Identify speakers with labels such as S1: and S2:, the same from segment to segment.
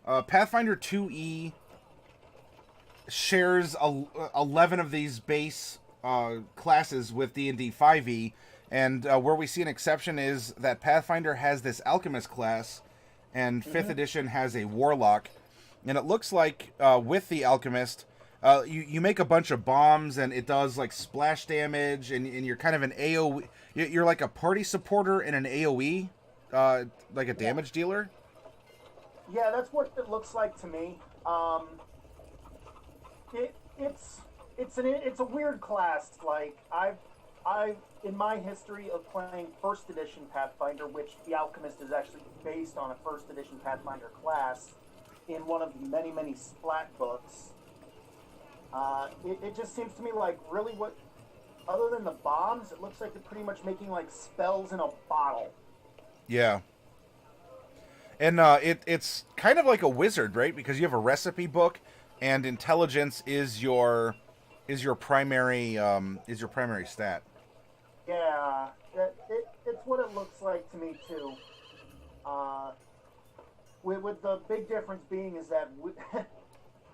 S1: Pathfinder 2E shares 11 of these base classes with D&D 5e, and where we see an exception is that Pathfinder has this Alchemist class, and 5th edition has a Warlock. And it looks like with the Alchemist, you make a bunch of bombs, and it does like splash damage, and you're kind of an AoE. You're like a party supporter and an AoE, like a damage dealer.
S2: Yeah, that's what it looks like to me. It's a weird class. Like I've in my history of playing first edition Pathfinder, which the Alchemist is actually based on a first edition Pathfinder class in one of the many splat books. It just seems to me like really what, other than the bombs, it looks like they're pretty much making like spells in a bottle.
S1: Yeah. And it's kind of like a wizard, right? Because you have a recipe book, and intelligence is your primary stat.
S2: Yeah, it's what it looks like to me too. With the big difference being is that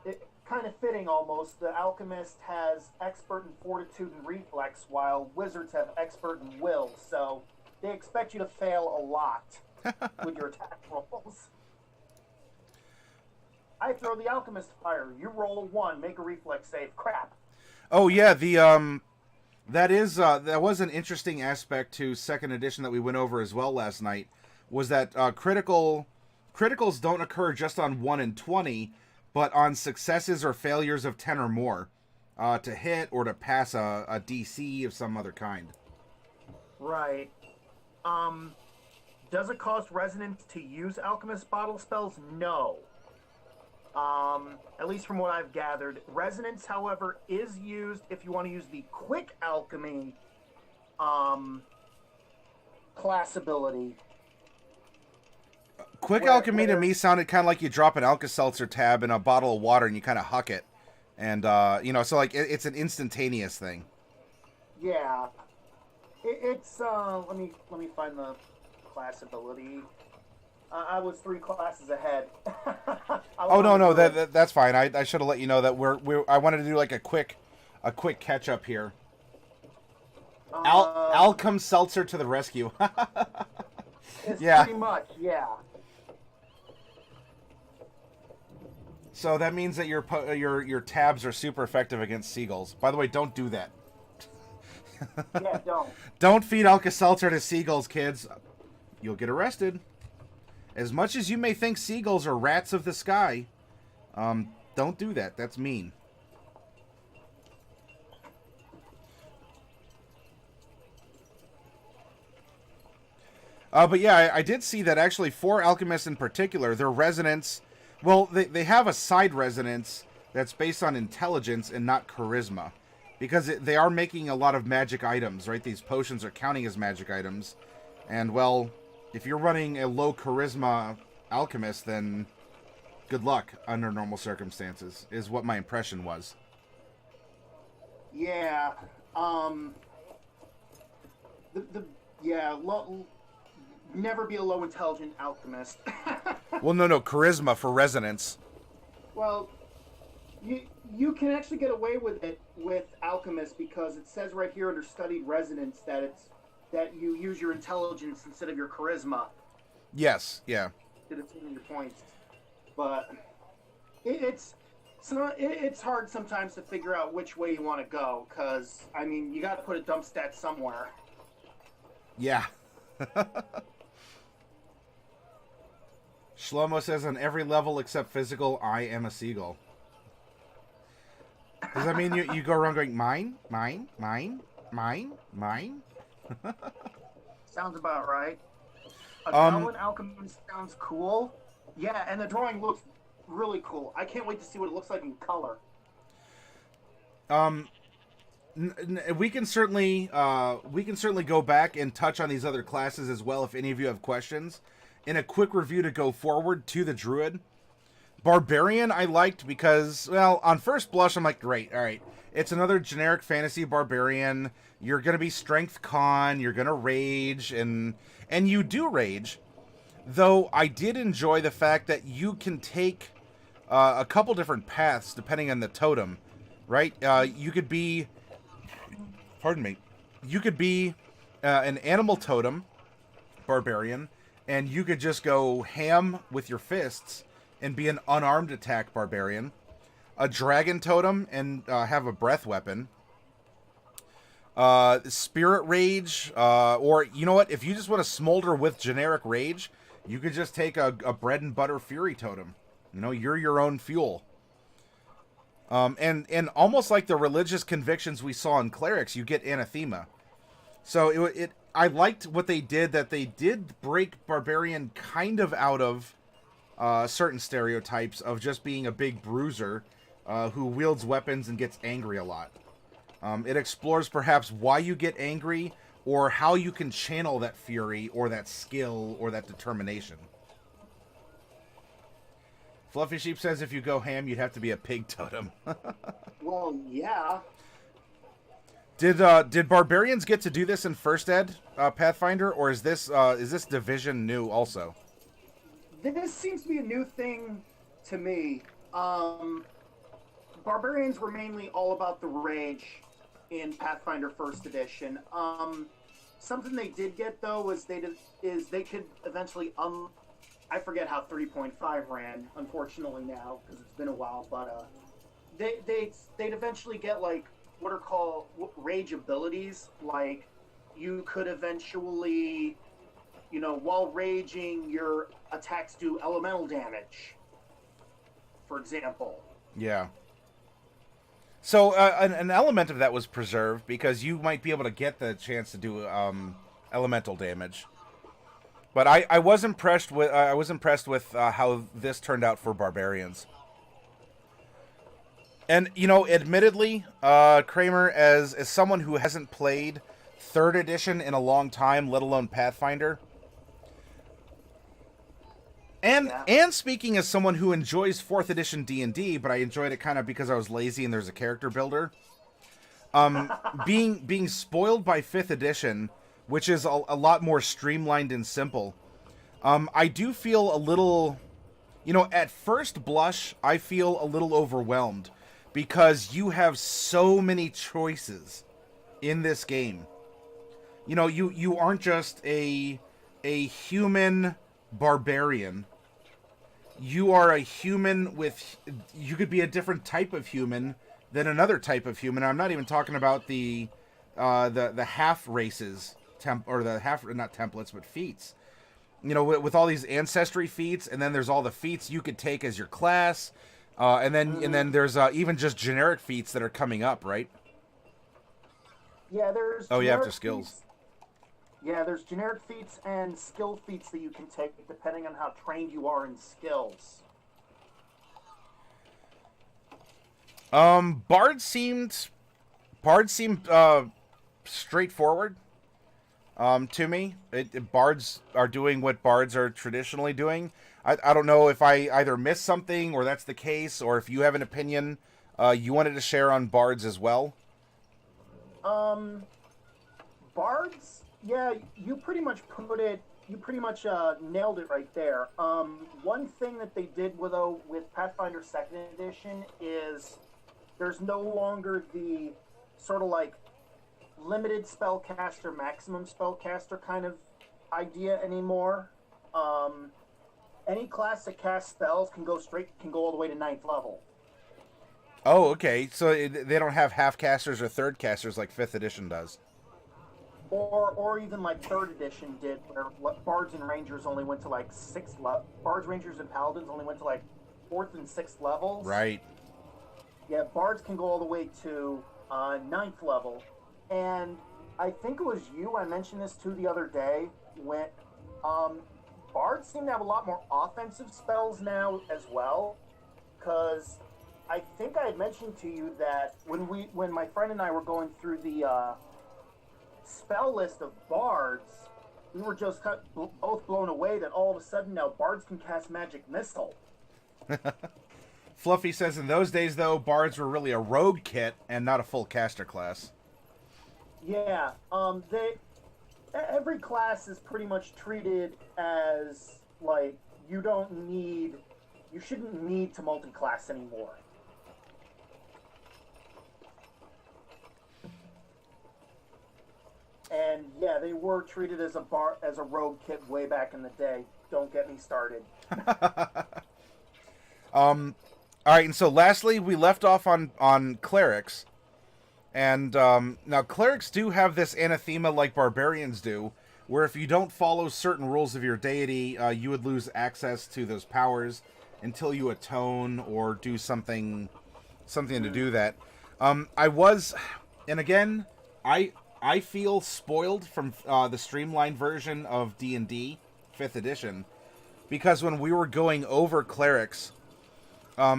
S2: it kind of fitting almost. The Alchemist has expert in fortitude and reflex, while wizards have expert in will. So they expect you to fail a lot with your attack rolls. I throw the Alchemist fire. You roll a 1, make a reflex save. Crap.
S1: Oh yeah, that was an interesting aspect to second edition that we went over as well last night. Was that criticals don't occur just on 1 and 20, but on successes or failures of 10 or more, to hit or to pass a DC of some other kind.
S2: Right. Does it cost resonance to use Alchemist bottle spells? No. At least from what I've gathered. Resonance, however, is used if you want to use the quick alchemy class ability.
S1: Quick alchemy to me sounded kind of like you drop an Alka-Seltzer tab in a bottle of water and you kind of huck it. And, so like it's an instantaneous thing.
S2: Yeah. It's, let me find the class ability. I was 3 classes ahead.
S1: Oh no, that's fine. I should have let you know that I wanted to do like a quick catch up here. Alchem-Seltzer to the rescue.
S2: It's
S1: yeah.
S2: pretty much, yeah.
S1: So that means that your tabs are super effective against seagulls. By the way, don't do that.
S2: Yeah, don't.
S1: Don't feed Alka-Seltzer to seagulls, kids. You'll get arrested. As much as you may think seagulls are rats of the sky, don't do that. That's mean. But yeah, I did see that actually for Alchemists in particular, their resonance, well, they have a side resonance that's based on intelligence and not charisma. Because they are making a lot of magic items, right? These potions are counting as magic items. And, well, if you're running a low charisma alchemist, then good luck under normal circumstances, is what my impression was.
S2: Yeah. Never be a low intelligent alchemist.
S1: Well, no, charisma for resonance.
S2: Well, you can actually get away with it with alchemist because it says right here under studied resonance that you use your intelligence instead of your charisma.
S1: Yes, yeah.
S2: To determine your points, but it's hard sometimes to figure out which way you want to go because I mean you got to put a dump stat somewhere.
S1: Yeah. Shlomo says on every level except physical, I am a seagull. Does that mean you go around going mine?
S2: Sounds about right. A goblin alchemist sounds cool. Yeah, and the drawing looks really cool. I can't wait to see what it looks like in color.
S1: We can certainly go back and touch on these other classes as well if any of you have questions. In a quick review to go forward to the Druid. Barbarian I liked because, well, on first blush I'm like, great, all right. It's another generic fantasy barbarian. You're going to be strength con, you're going to rage, and you do rage. Though I did enjoy the fact that you can take a couple different paths depending on the totem, right? You could be, pardon me, you could be an animal totem, barbarian, and you could just go ham with your fists and be an unarmed attack barbarian. A dragon totem and have a breath weapon. Spirit rage, or you know what? If you just want to smolder with generic rage, you could just take a bread and butter fury totem. You know, you're your own fuel. And almost like the religious convictions we saw in Clerics, you get anathema. So I liked what they did, that they did break Barbarian kind of out of certain stereotypes of just being a big bruiser who wields weapons and gets angry a lot. It explores perhaps why you get angry or how you can channel that fury or that skill or that determination. Fluffy Sheep says if you go ham, you'd have to be a pig totem.
S2: Well, yeah.
S1: Did Barbarians get to do this in First Ed, Pathfinder, or is this division new also?
S2: This seems to be a new thing to me. Barbarians were mainly all about the rage in Pathfinder First Edition. Something they did get though was they could eventually I forget how 3.5 ran, unfortunately now because it's been a while, but they'd eventually get like what are called rage abilities. Like you could eventually, while raging, your attacks do elemental damage, for example.
S1: Yeah. So an element of that was preserved because you might be able to get the chance to do elemental damage. But I was impressed with how this turned out for Barbarians. And admittedly, Kramer, as someone who hasn't played 3rd edition in a long time, let alone Pathfinder, and speaking as someone who enjoys 4th edition D&D, but I enjoyed it kind of because I was lazy and there's a character builder. Being spoiled by 5th edition, which is a lot more streamlined and simple, I do feel a little, at first blush, I feel a little overwhelmed because you have so many choices in this game. You aren't just a human barbarian. You are a human you could be a different type of human than another type of human. I'm not even talking about the half races, not templates, but feats. With all these ancestry feats, and then there's all the feats you could take as your class, and then there's even just generic feats that are coming up, right?
S2: Yeah, there's.
S1: Oh, yeah, after skills.
S2: Feats. Yeah, there's generic feats and skill feats that you can take depending on how trained you are in skills.
S1: Bards seemed straightforward to me. Bards are doing what bards are traditionally doing. I don't know if I either missed something or that's the case, or if you have an opinion you wanted to share on bards as well.
S2: Bards. Yeah, you pretty much nailed it right there. One thing that they did with Pathfinder Second Edition is there's no longer the sort of like limited spellcaster, maximum spellcaster kind of idea anymore. Any class that casts spells can go all the way to 9th level.
S1: Oh, okay. So they don't have half casters or third casters like 5th edition does.
S2: Or even like 3rd edition did, where bards and rangers only went to like 6th level. Bards, rangers, and paladins only went to like 4th and 6th levels.
S1: Right.
S2: Yeah, bards can go all the way to 9th level. And I think it was you I mentioned this to the other day when bards seem to have a lot more offensive spells now as well. Because I think I had mentioned to you that when my friend and I were going through the spell list of bards, we were just both blown away that all of a sudden now bards can cast magic missile.
S1: Fluffy says in those days though, bards were really a rogue kit and not a full caster class.
S2: Yeah, every class is pretty much treated as like you shouldn't need to multi-class anymore. And yeah, they were treated as a rogue kit way back in the day. Don't get me started.
S1: All right, and so lastly, we left off on clerics, and now clerics do have this anathema like barbarians do, where if you don't follow certain rules of your deity, you would lose access to those powers until you atone or do something to do that. And again, I feel spoiled from the streamlined version of D&D 5th edition, because when we were going over clerics,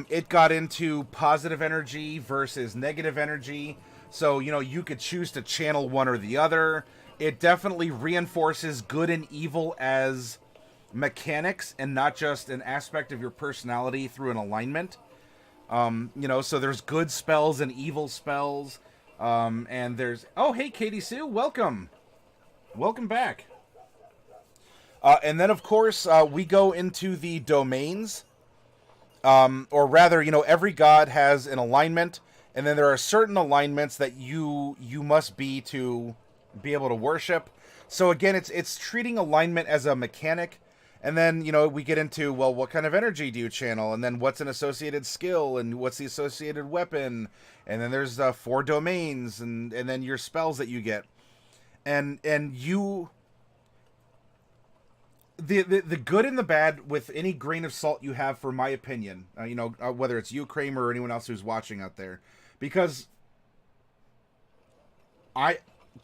S1: it got into positive energy versus negative energy. So, you could choose to channel one or the other. It definitely reinforces good and evil as mechanics and not just an aspect of your personality through an alignment. So there's good spells and evil spells. And there's... Oh, hey, Katie Sue, welcome. Welcome back. And then, of course, we go into the domains. Or rather, every god has an alignment, and then there are certain alignments that you must be to be able to worship. So again, it's treating alignment as a mechanic, and then, we get into, well, what kind of energy do you channel, and then what's an associated skill, and what's the associated weapon, and then there's 4 domains, and then your spells that you get. And you... The good and the bad with any grain of salt you have, for my opinion, whether it's you, Kramer, or anyone else who's watching out there, because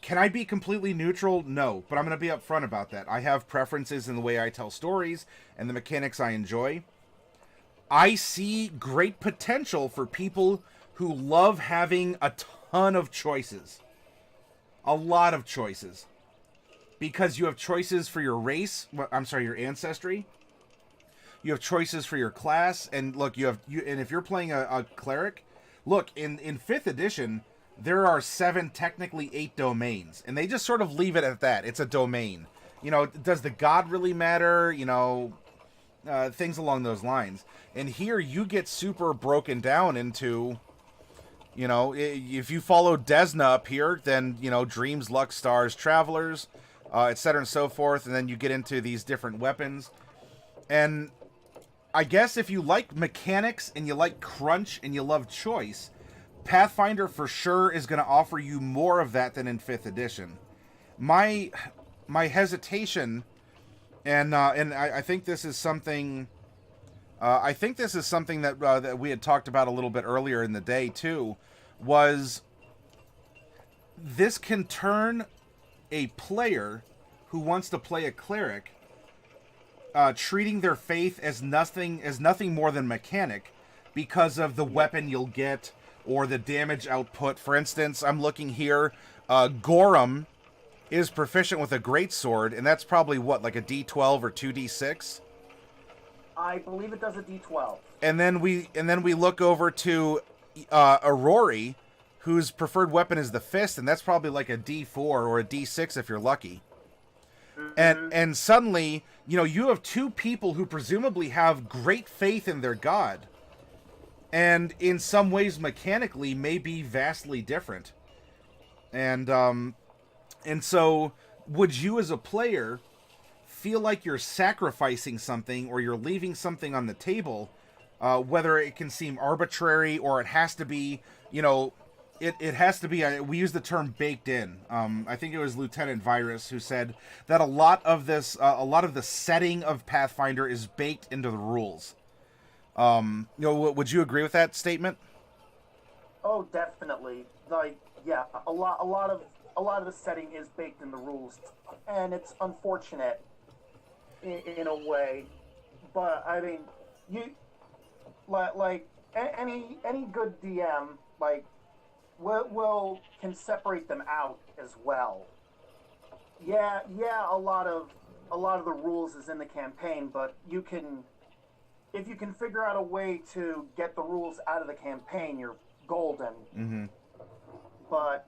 S1: can I be completely neutral? No, but I'm going to be upfront about that. I have preferences in the way I tell stories and the mechanics I enjoy. I see great potential for people who love having a ton of choices. A lot of choices. Because you have choices for your race, your ancestry. You have choices for your class, and look, and if you're playing a cleric, look, in 5th edition, there are 7, technically 8 domains, and they just sort of leave it at that. It's a domain. Does the god really matter? Things along those lines. And here you get super broken down into, if you follow Desna up here, then, dreams, luck, stars, travelers, etc. and so forth, and then you get into these different weapons. And I guess if you like mechanics and you like crunch and you love choice, Pathfinder for sure is going to offer you more of that than in 5th edition. My hesitation, and I think this is something, that we had talked about a little bit earlier in the day too, was this can turn a player who wants to play a cleric, treating their faith as nothing more than mechanic, because of the weapon you'll get or the damage output. For instance, I'm looking here, Gorham is proficient with a greatsword, and that's probably what, like a D12 or 2D6?
S2: I believe it does a D12.
S1: And then we look over to Aurori, whose preferred weapon is the fist, and that's probably like a D4 or a D6 if you're lucky. Mm-hmm. And suddenly, you have 2 people who presumably have great faith in their god, and in some ways mechanically may be vastly different. And so would you as a player feel like you're sacrificing something or you're leaving something on the table, whether it can seem arbitrary or it has to be, it has to be, we use the term baked in. I think it was Lieutenant Virus who said that a lot of the setting of Pathfinder is baked into the rules. Would you agree with that statement?
S2: Oh, definitely. Like, yeah, a lot of the setting is baked in the rules, and it's unfortunate in a way. But I mean, any good DM can separate them out as well. Yeah, a lot of the rules is in the campaign, but if you can figure out a way to get the rules out of the campaign, you're golden.
S1: Mm-hmm.
S2: But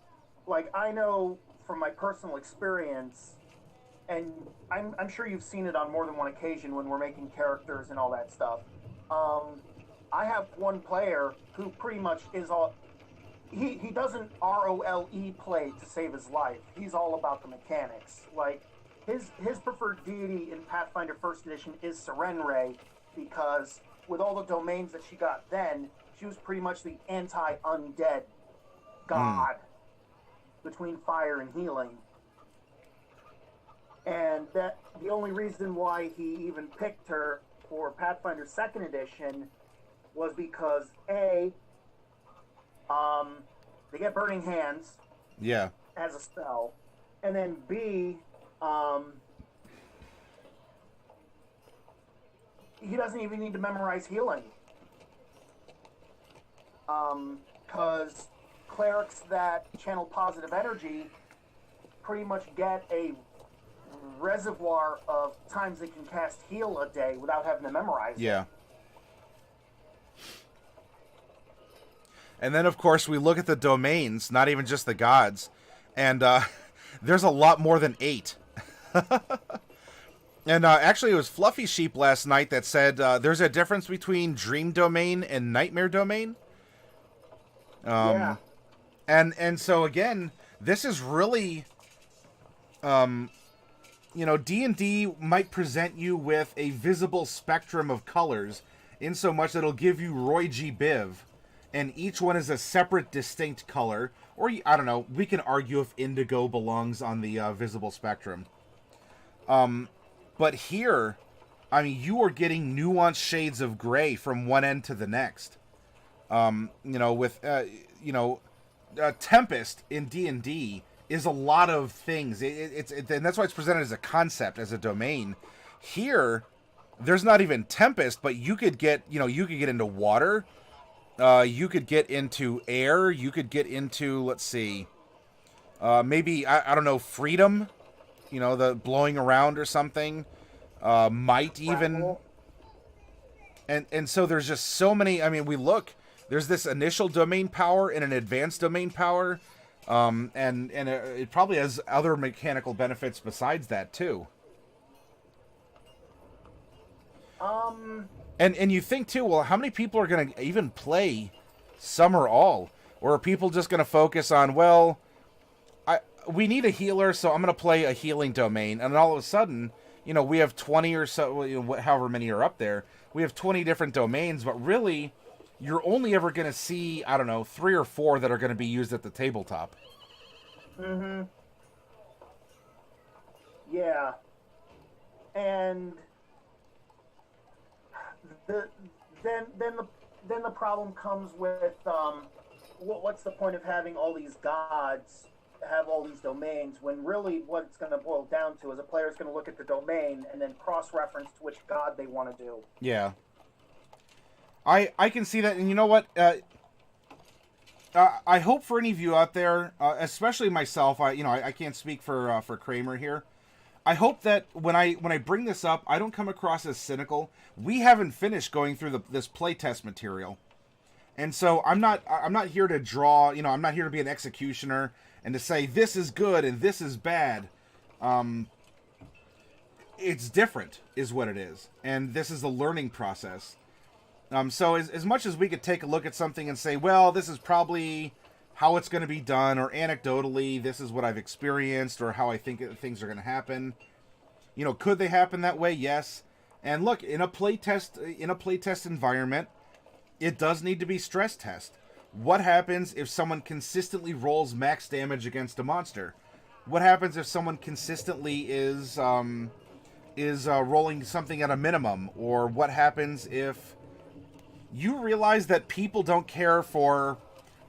S2: I know from my personal experience, and I'm sure you've seen it on more than one occasion when we're making characters and all that stuff. I have one player who pretty much is all... He doesn't ROLE play to save his life. He's all about the mechanics. Like, his preferred deity in Pathfinder First Edition is Serenray, because with all the domains that she got then, she was pretty much the anti-undead god between fire and healing. And that the only reason why he even picked her for Pathfinder Second Edition was because A, they get Burning Hands as a spell, and then B, he doesn't even need to memorize healing. Because clerics that channel positive energy pretty much get a reservoir of times they can cast heal a day without having to memorize it.
S1: Yeah. And then, of course, we look at the domains, not even just the gods, and there's a lot more than 8. And actually, it was Fluffy Sheep last night that said there's a difference between Dream Domain and Nightmare Domain.
S2: Yeah.
S1: And so, again, this is really... you know, D&D might present you with a visible spectrum of colors, in so much that it'll give you Roy G. Biv, and each one is a separate, distinct color. Or, I don't know, we can argue if indigo belongs on the visible spectrum. But here, I mean, you are getting nuanced shades of gray from one end to the next. You know, with, Tempest in D&D is a lot of things. And that's why it's presented as a concept, as a domain. Here, there's not even Tempest, but you could get, you could get into water. You could get into air. You could get into, let's see, maybe, I don't know, freedom. The blowing around or something. Might even. And so there's just so many. I mean, there's this initial domain power and an advanced domain power. And it probably has other mechanical benefits besides that too. And you think too, well, how many people are going to even play some or all? Or are people just going to focus on, well, we need a healer, so I'm going to play a healing domain. And then all of a sudden, we have 20 or so, however many are up there. We have 20 different domains, but really, you're only ever going to see, I don't know, 3 or 4 that are going to be used at the tabletop.
S2: Mm-hmm. Yeah. And then the problem comes with what's the point of having all these gods have all these domains when really what it's going to boil down to is a player's going to look at the domain and then cross-reference to which god they want to do.
S1: Yeah. I can see that, and you know what? I hope for any of you out there, especially myself, I can't speak for Kramer here. I hope that when I bring this up, I don't come across as cynical. We haven't finished going through this playtest material, and so I'm not here to draw. I'm not here to be an executioner and to say this is good and this is bad. It's different, is what it is, and this is a learning process. So as much as we could take a look at something and say, well, this is probably how it's going to be done, or anecdotally, this is what I've experienced, or how I think things are going to happen. Could they happen that way? Yes. And look, in a playtest environment, it does need to be stress test. What happens if someone consistently rolls max damage against a monster? What happens if someone consistently is rolling something at a minimum? Or what happens if you realize that people don't care for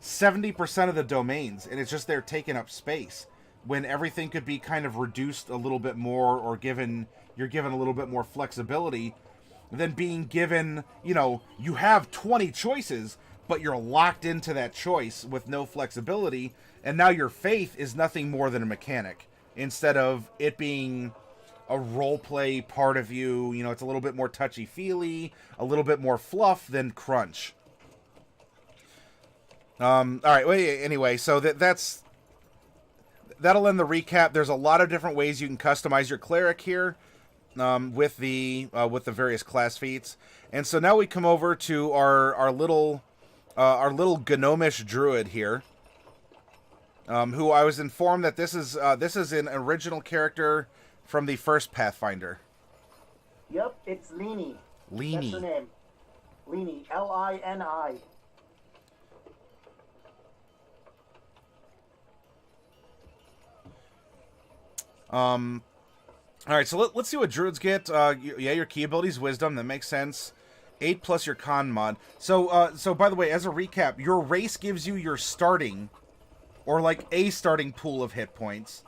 S1: 70% of the domains, and it's just they're taking up space, when everything could be kind of reduced a little bit more, or you're given a little bit more flexibility than being given, you have 20 choices, but you're locked into that choice with no flexibility, and now your faith is nothing more than a mechanic, instead of it being a role-play part of you. It's a little bit more touchy-feely, a little bit more fluff than crunch. All right. Well, anyway, so that's that'll end the recap. There's a lot of different ways you can customize your cleric here, with the various class feats. And so now we come over to our little gnomish druid here, who I was informed that this is an original character from the first Pathfinder.
S2: Yep, it's Lini.
S1: Lini.
S2: That's her name. Lini. Lini.
S1: All right, so let's see what druids get. Your key ability is wisdom. That makes sense. 8 plus your con mod. So by the way, as a recap, your race gives you your starting, or like a starting pool of hit points,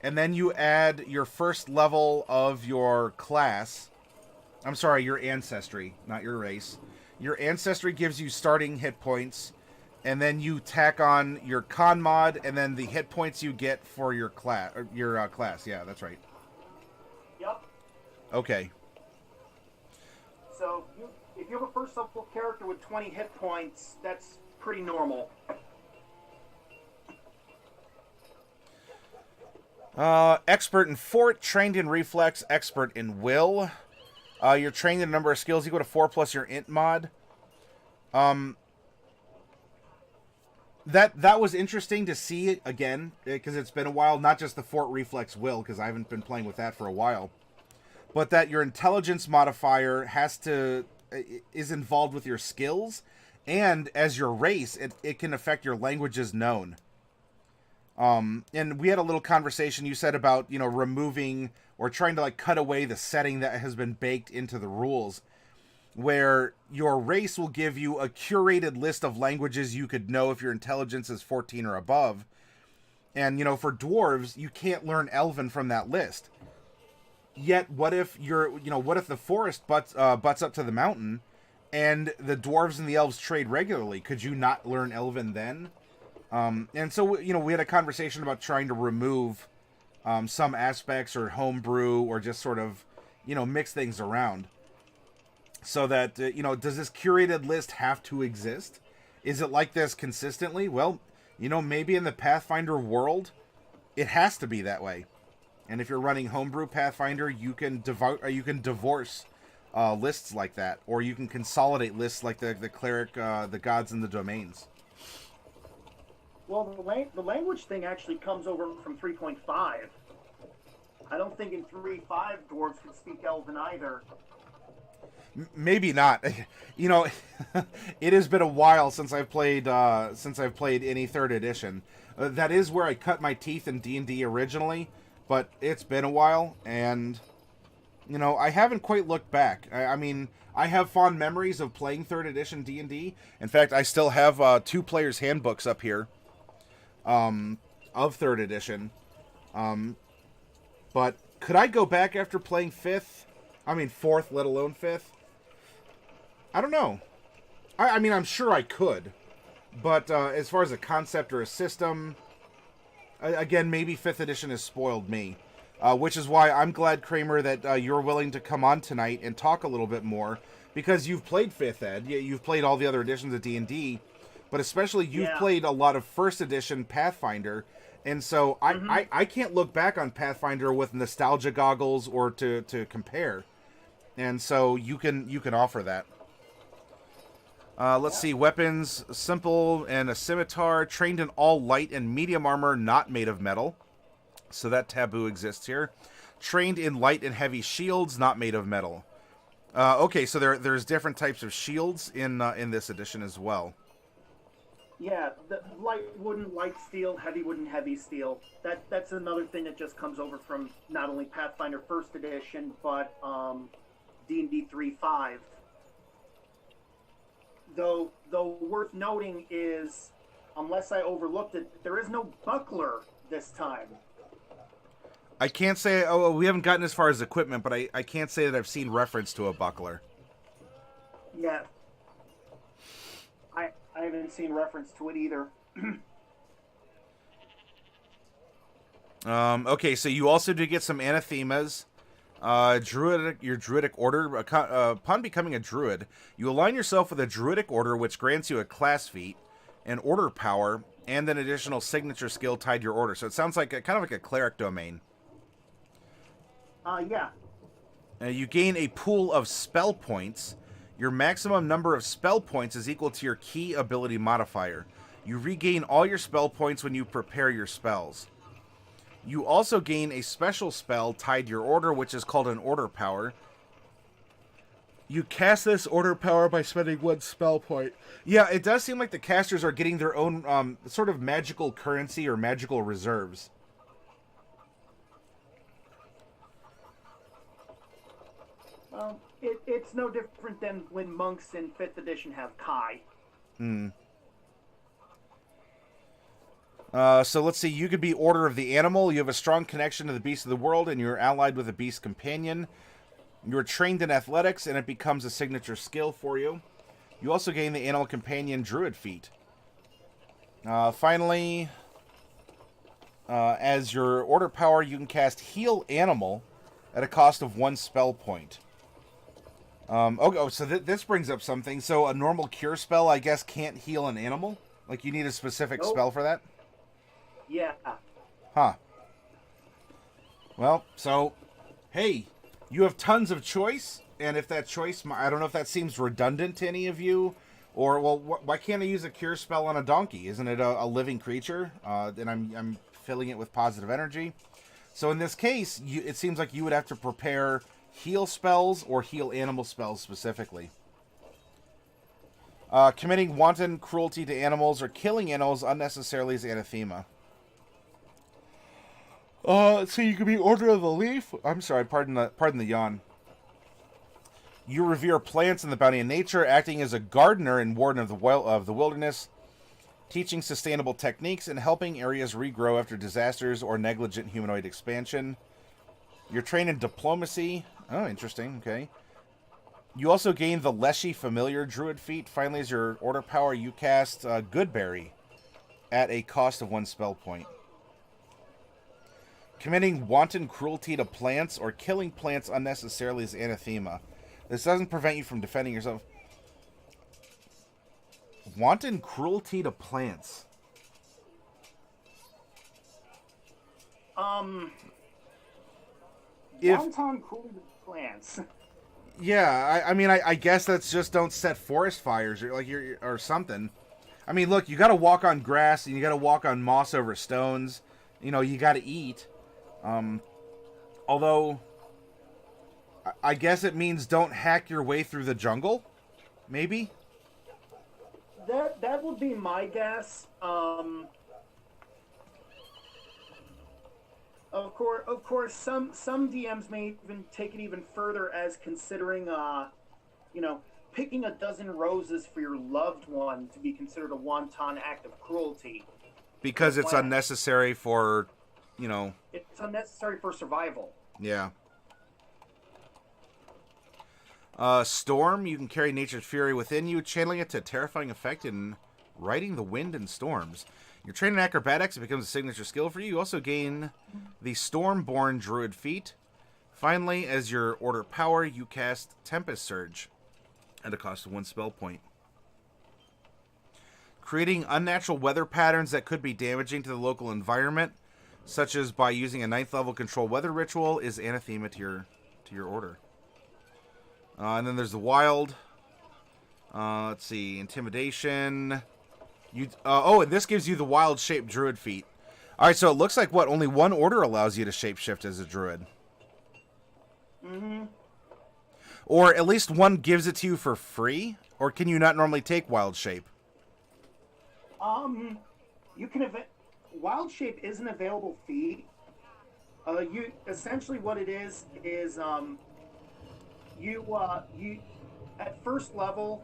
S1: and then you add your first level of your class. I'm sorry, your ancestry, not your race. Your ancestry gives you starting hit points, and then you tack on your con mod, and then the hit points you get for your class. Class, yeah, that's right.
S2: Yep.
S1: Okay.
S2: So if you have a first level character with 20 hit points, that's pretty normal.
S1: Expert in fort, trained in reflex, expert in will. You're trained in a number of skills equal to 4 plus your int mod. That was interesting to see again, because it's been a while. Not just the fort reflex will, because I haven't been playing with that for a while, but that your intelligence modifier is involved with your skills, and as your race, it can affect your languages known. And we had a little conversation you said about, removing or trying to like cut away the setting that has been baked into the rules, where your race will give you a curated list of languages you could know if your intelligence is 14 or above. And, for dwarves, you can't learn Elven from that list. Yet, what if the forest butts up to the mountain and the dwarves and the elves trade regularly? Could you not learn Elven then? And so, we had a conversation about trying to remove some aspects or homebrew or just sort of, mix things around. So that, does this curated list have to exist? Is it like this consistently? Well, maybe in the Pathfinder world, it has to be that way. And if you're running homebrew Pathfinder, you can divorce lists like that, or you can consolidate lists like the cleric, the gods, and the domains.
S2: Well, the language thing actually comes over from 3.5. I don't think in 3.5 dwarves can speak Elven either.
S1: Maybe not. It has been a while since I've played any third edition. That is where I cut my teeth in D&D originally, but it's been a while, and I haven't quite looked back. I mean, I have fond memories of playing third edition D&D. In fact, I still have 2 players' handbooks up here of third edition. But could I go back after playing fourth, let alone fifth? I don't know. I mean, I'm sure I could. But as far as a concept or a system, again, maybe 5th edition has spoiled me. Which is why I'm glad, Kramer, that you're willing to come on tonight and talk a little bit more. Because you've played 5th Ed. You've played all the other editions of D&D. But especially you've played a lot of 1st edition Pathfinder. And so I can't look back on Pathfinder with nostalgia goggles or to compare. And so you can offer that. Let's see. Weapons, simple and a scimitar. Trained in all light and medium armor, not made of metal. So that taboo exists here. Trained in light and heavy shields, not made of metal. Okay, so there's different types of shields in this edition as well.
S2: Yeah, the light wooden, light steel, heavy wooden, heavy steel. That's another thing that just comes over from not only Pathfinder First Edition, but D&D 3.5. Though worth noting is, unless I overlooked it, there is no buckler this time.
S1: I can't say, we haven't gotten as far as equipment, but I can't say that I've seen reference to a buckler.
S2: Yeah. I haven't seen reference to it either.
S1: Okay, so you also do get some anathemas. Your Druidic Order. Upon becoming a Druid, you align yourself with a Druidic Order, which grants you a class feat. an order power, and an additional signature skill tied to your order. So it sounds like kind of like a cleric domain.
S2: Yeah.
S1: You gain a pool of spell points. Your maximum number of spell points is equal to your key ability modifier. You regain all your spell points when you prepare your spells. You also gain a special spell tied to your order, which is called an order power. You cast this order power by spending 1 spell point. Yeah, it does seem like the casters are getting their own sort of magical currency or magical reserves.
S2: Well, it's no different than when monks in 5th edition have Kai.
S1: So let's see, you could be Order of the Animal. You have a strong connection to the beast of the world, and you're allied with a beast companion. You're trained in athletics, and it becomes a signature skill for you. You also gain the Animal Companion Druid feat. Finally, as your order power, you can cast Heal Animal at a cost of 1 spell point. So this brings up something. So a normal cure spell, I guess, can't heal an animal? Like, you need a specific spell for that?
S2: Yeah.
S1: Huh. Well, so, hey, you have tons of choice, and if that choice, I don't know if that seems redundant to any of you, or, well, why can't I use a cure spell on a donkey? Isn't it a living creature? Then I'm filling it with positive energy. So in this case, it seems like you would have to prepare heal spells or heal animal spells specifically. Committing wanton cruelty to animals or killing animals unnecessarily is anathema. So you could be Order of the Leaf. I'm sorry, pardon the yawn. You revere plants and the bounty of nature, acting as a gardener and warden of the wilderness, teaching sustainable techniques and helping areas regrow after disasters or negligent humanoid expansion. You're trained in diplomacy. Oh, interesting. Okay. You also gain the Leshy Familiar Druid feat. Finally, as your order power, you cast Goodberry at a cost of 1 spell point. Committing wanton cruelty to plants or killing plants unnecessarily is anathema. This doesn't prevent you from defending yourself. Wanton cruelty to plants.
S2: Wanton cruelty to plants.
S1: Yeah, I mean, I guess that's just don't set forest fires or something. I mean, look, you got to walk on grass and you got to walk on moss over stones. You know, you got to eat. Although, I guess it means don't hack your way through the jungle. Maybe.
S2: That would be my guess. Of course, some DMs may even take it even further as considering, picking a dozen roses for your loved one to be considered a wanton act of cruelty.
S1: Because it's unnecessary for,
S2: It's unnecessary for survival.
S1: Yeah. Storm, you can carry nature's fury within you, channeling it to terrifying effect in riding the wind and storms. You're trained in acrobatics, it becomes a signature skill for you. You also gain the Stormborn Druid feat. Finally, as your order power, you cast Tempest Surge at a cost of 1 spell point. Creating unnatural weather patterns that could be damaging to the local environment, such as by using a 9th level control weather ritual, is anathema to your order. And then there's the wild. Let's see, intimidation. And this gives you the wild shape druid feat. All right, so it looks like only one order allows you to shapeshift as a druid.
S2: Mm-hmm.
S1: Or at least one gives it to you for free. Or can you not normally take wild shape?
S2: You can wild shape is an available feat. You essentially what it is you at first level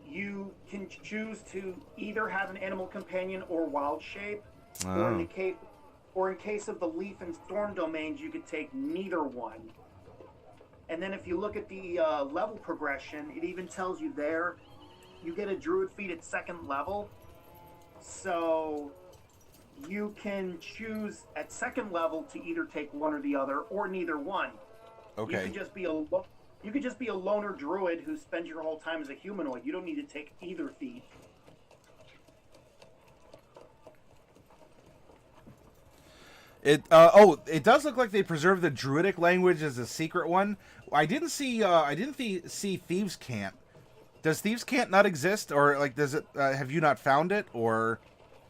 S2: you can choose to either have an animal companion or wild shape, or in case of the leaf and storm domains, you could take neither one. And then if you look at the level progression, it even tells you there you get a druid feat at 2nd level. So you can choose at 2nd level to either take one or the other, or neither one.
S1: Okay.
S2: You could just be a loner druid who spends your whole time as a humanoid. You don't need to take either feat.
S1: It does look like they preserved the Druidic language as a secret one. I didn't see Thieves' Cant. Does Thieves' Cant not exist, or like does it? Have you not found it, or?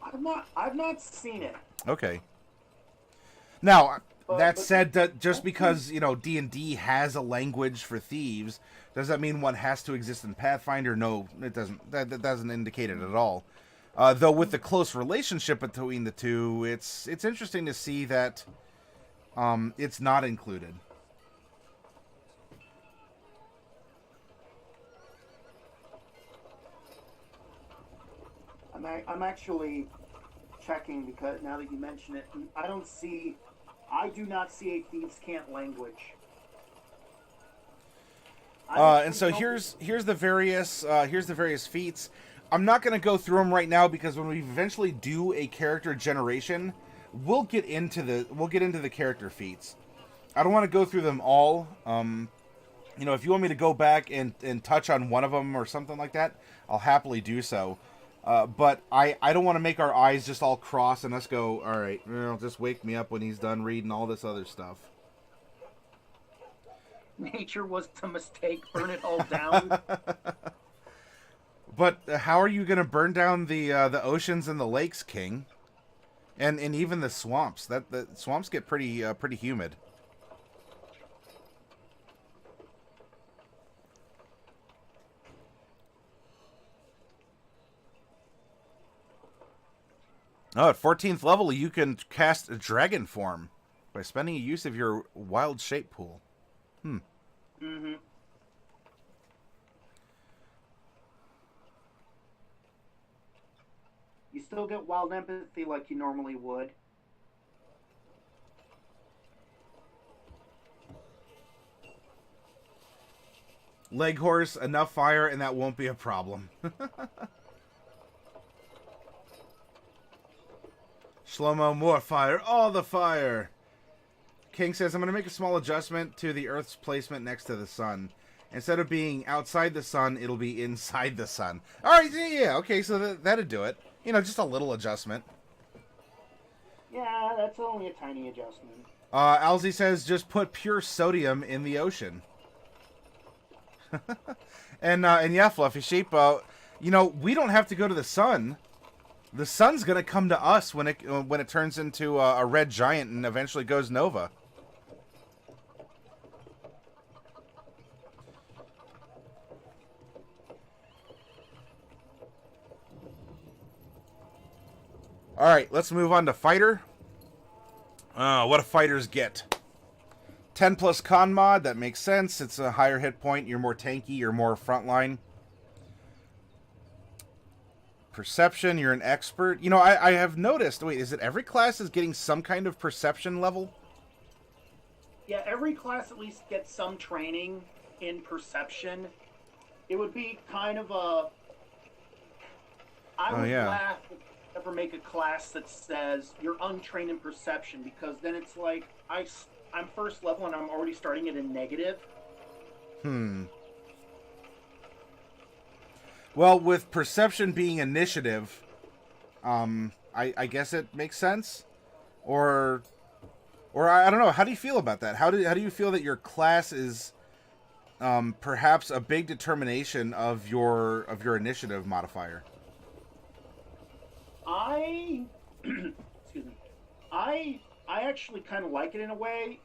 S2: I've not seen it.
S1: Okay. Now that
S2: But
S1: said, that just because D&D has a language for thieves, does that mean one has to exist in Pathfinder? No, it doesn't. That doesn't indicate it at all. Though with the close relationship between the two, it's interesting to see that it's not included.
S2: I'm actually checking because now that you mention it, I do not see a Thieves' Cant language.
S1: And so here's the various feats. I'm not going to go through them right now because when we eventually do a character generation, we'll get into the character feats. I don't want to go through them all. If you want me to go back and touch on one of them or something like that, I'll happily do so. But I don't want to make our eyes just all cross and us go, all right, just wake me up when he's done reading all this other stuff.
S2: Nature was the mistake. Burn it all down.
S1: But how are you going to burn down the oceans and the lakes, King? And even the swamps. The swamps get pretty humid. Oh, at 14th level, you can cast a dragon form by spending a use of your wild shape pool.
S2: Mm-hmm. You still get wild empathy like you normally would.
S1: Leg horse, enough fire, and that won't be a problem. Shlomo, more fire, all the fire. King says, I'm going to make a small adjustment to the Earth's placement next to the sun. Instead of being outside the sun, it'll be inside the sun. All right, yeah, okay, so that'd do it. Just a little adjustment.
S2: Yeah, that's only a tiny adjustment.
S1: Alzi says, just put pure sodium in the ocean. and yeah, Fluffy Sheep, we don't have to go to the sun. The sun's gonna come to us when it turns into a red giant and eventually goes nova. All right, let's move on to fighter. What do fighters get? 10 plus con mod, that makes sense. It's a higher hit point. You're more tanky. You're more frontline. Perception, you're an expert. I have noticed, wait, is it every class is getting some kind of perception level?
S2: Yeah, every class at least gets some training in perception. It would be kind of a... I would laugh if I ever make a class that says you're untrained in perception, because then it's like, I'm first level and I'm already starting at a negative.
S1: Well, with perception being initiative, I guess it makes sense. Or I don't know. How do you feel about that? How do you feel that your class is perhaps a big determination of your initiative modifier?
S2: Excuse me. I actually kind of like it in a way.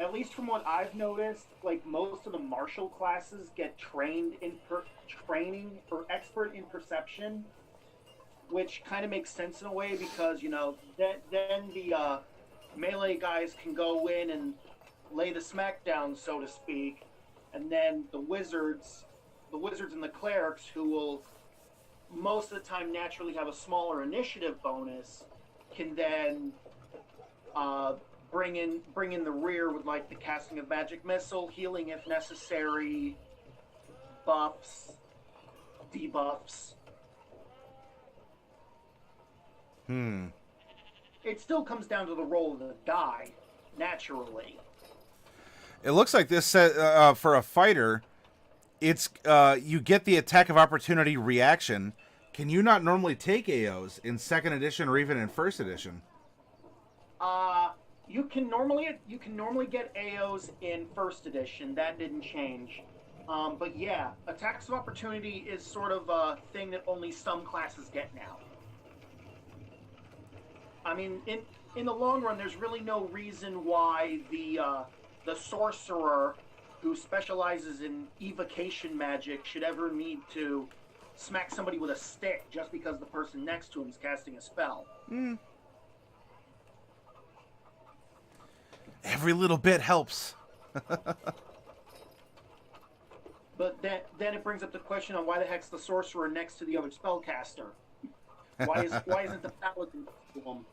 S2: At least from what I've noticed, like most of the martial classes get trained in training or expert in perception, which kind of makes sense in a way because then the melee guys can go in and lay the smack down, so to speak, and then the wizards and the clerics, who will most of the time naturally have a smaller initiative bonus, can then bring in the rear with like the casting of magic missile, healing if necessary, buffs, debuffs. It still comes down to the roll of the die, naturally.
S1: It looks like this for a fighter, it's you get the attack of opportunity reaction. Can you not normally take AOs in 2nd edition or even in 1st edition?
S2: You can normally get AOs in first edition. That didn't change. But yeah, attacks of opportunity is sort of a thing that only some classes get now. I mean, in the long run, there's really no reason why the sorcerer who specializes in evocation magic should ever need to smack somebody with a stick just because the person next to him is casting a spell.
S1: Every little bit helps.
S2: But then it brings up the question on why the heck's the sorcerer next to the other spellcaster? Why isn't the Paladin next to him?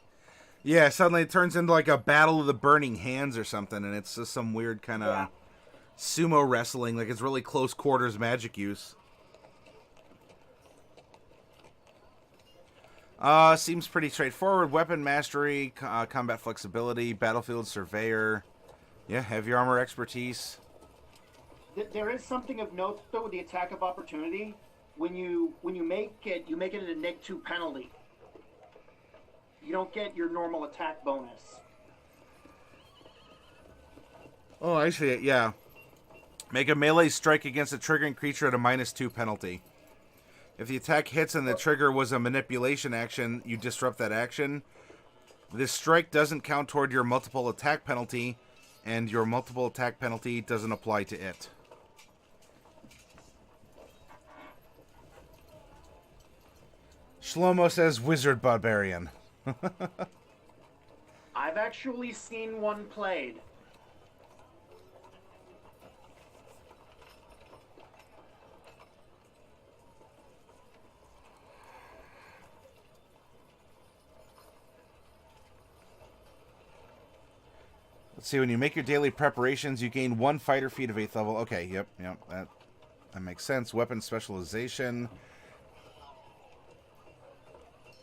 S1: Yeah, suddenly it turns into like a battle of the burning hands or something, and it's just some weird kind of sumo wrestling, like it's really close quarters magic use. Seems pretty straightforward. Weapon mastery, combat flexibility, battlefield surveyor. Yeah, heavy armor expertise.
S2: There is something of note though with the attack of opportunity. When you make it at a -2 penalty. You don't get your normal attack bonus.
S1: Oh, I see it. Yeah. Make a melee strike against a triggering creature at a -2 penalty. If the attack hits and the trigger was a manipulation action, you disrupt that action. This strike doesn't count toward your multiple attack penalty, and your multiple attack penalty doesn't apply to it. Shlomo says Wizard Barbarian.
S2: I've actually seen one played.
S1: Let's see, when you make your daily preparations, you gain 1 fighter feat of 8th level. Okay, yep, that makes sense. Weapon specialization.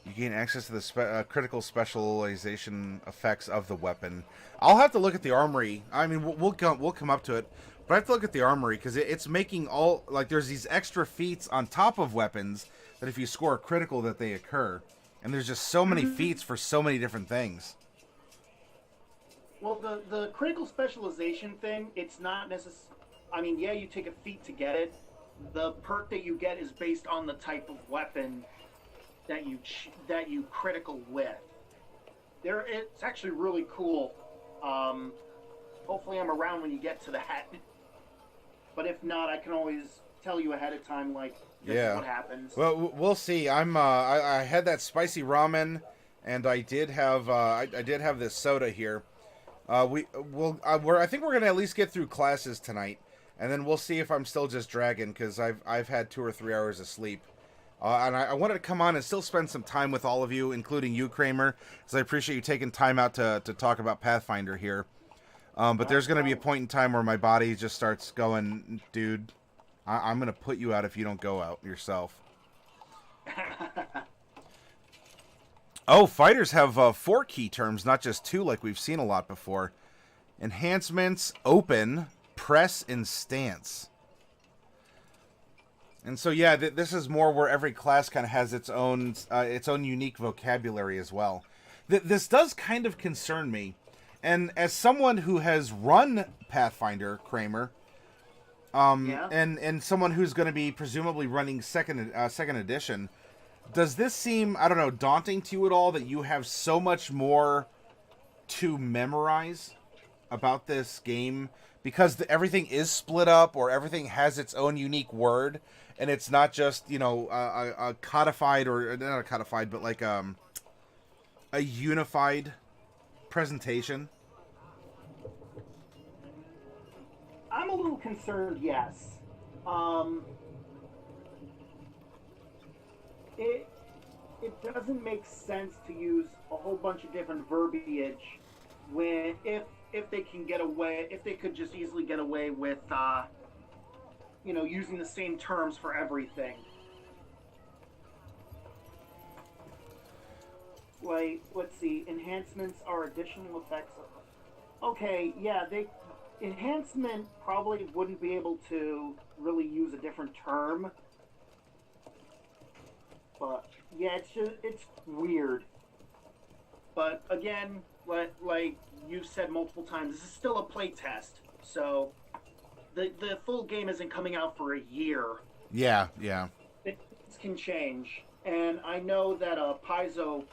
S1: You gain access to the critical specialization effects of the weapon. I'll have to look at the armory. I mean, we'll come up to it, but I have to look at the armory because it's making all, like, there's these extra feats on top of weapons that if you score a critical that they occur, and there's just so many feats for so many different things.
S2: Well, the critical specialization thing, it's not necessary. I mean, yeah, you take a feat to get it. The perk that you get is based on the type of weapon that you critical with. It's actually really cool. Hopefully I'm around when you get to that. But if not, I can always tell you ahead of time, like, this is what happens.
S1: Well, we'll see. I had that spicy ramen, and I did have this soda here. I think we're gonna at least get through classes tonight, and then we'll see if I'm still just dragging because I've had 2 or 3 hours of sleep. And I wanted to come on and still spend some time with all of you, including you, Kramer, because I appreciate you taking time out to talk about Pathfinder here. But there's going to be a point in time where my body just starts going, dude, I'm going to put you out if you don't go out yourself. Oh, fighters have 4 key terms, not just 2 like we've seen a lot before. Enhancements, open, press, and stance. And so, yeah, this is more where every class kind of has its own unique vocabulary as well. This does kind of concern me. And as someone who has run Pathfinder, Kramer, and someone who's going to be presumably running second edition, does this seem, I don't know, daunting to you at all that you have so much more to memorize about this game? Because everything is split up, or everything has its own unique word, and it's not just, you know, a codified, or not a codified, but like a unified presentation.
S2: I'm a little concerned, yes. It doesn't make sense to use a whole bunch of different verbiage when if they could just easily get away with using the same terms for everything. Like, let's see, enhancements are additional effects. Okay, yeah, enhancement probably wouldn't be able to really use a different term. But yeah, it's weird. But again, like you've said multiple times, this is still a playtest, so the full game isn't coming out for a year.
S1: Yeah, yeah.
S2: Things can change, and I know that Paizo,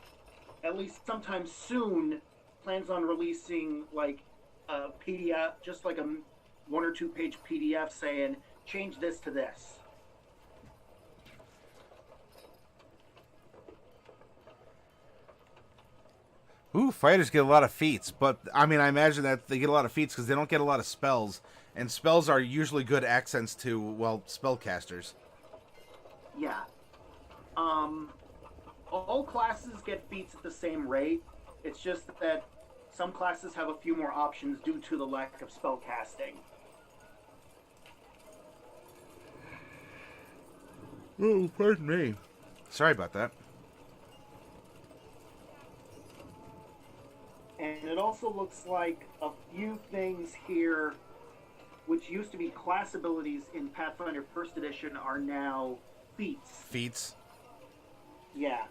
S2: at least sometime soon, plans on releasing like a PDF, just like a 1 or 2 page PDF saying change this to this.
S1: Ooh, fighters get a lot of feats, but I mean, I imagine that they get a lot of feats because they don't get a lot of spells, and spells are usually good accents to, well, spellcasters.
S2: Yeah. All classes get feats at the same rate. It's just that some classes have a few more options due to the lack of spell casting.
S1: Oh, pardon me. Sorry about that.
S2: And it also looks like a few things here, which used to be class abilities in Pathfinder First Edition, are now feats.
S1: Feats.
S2: Yeah.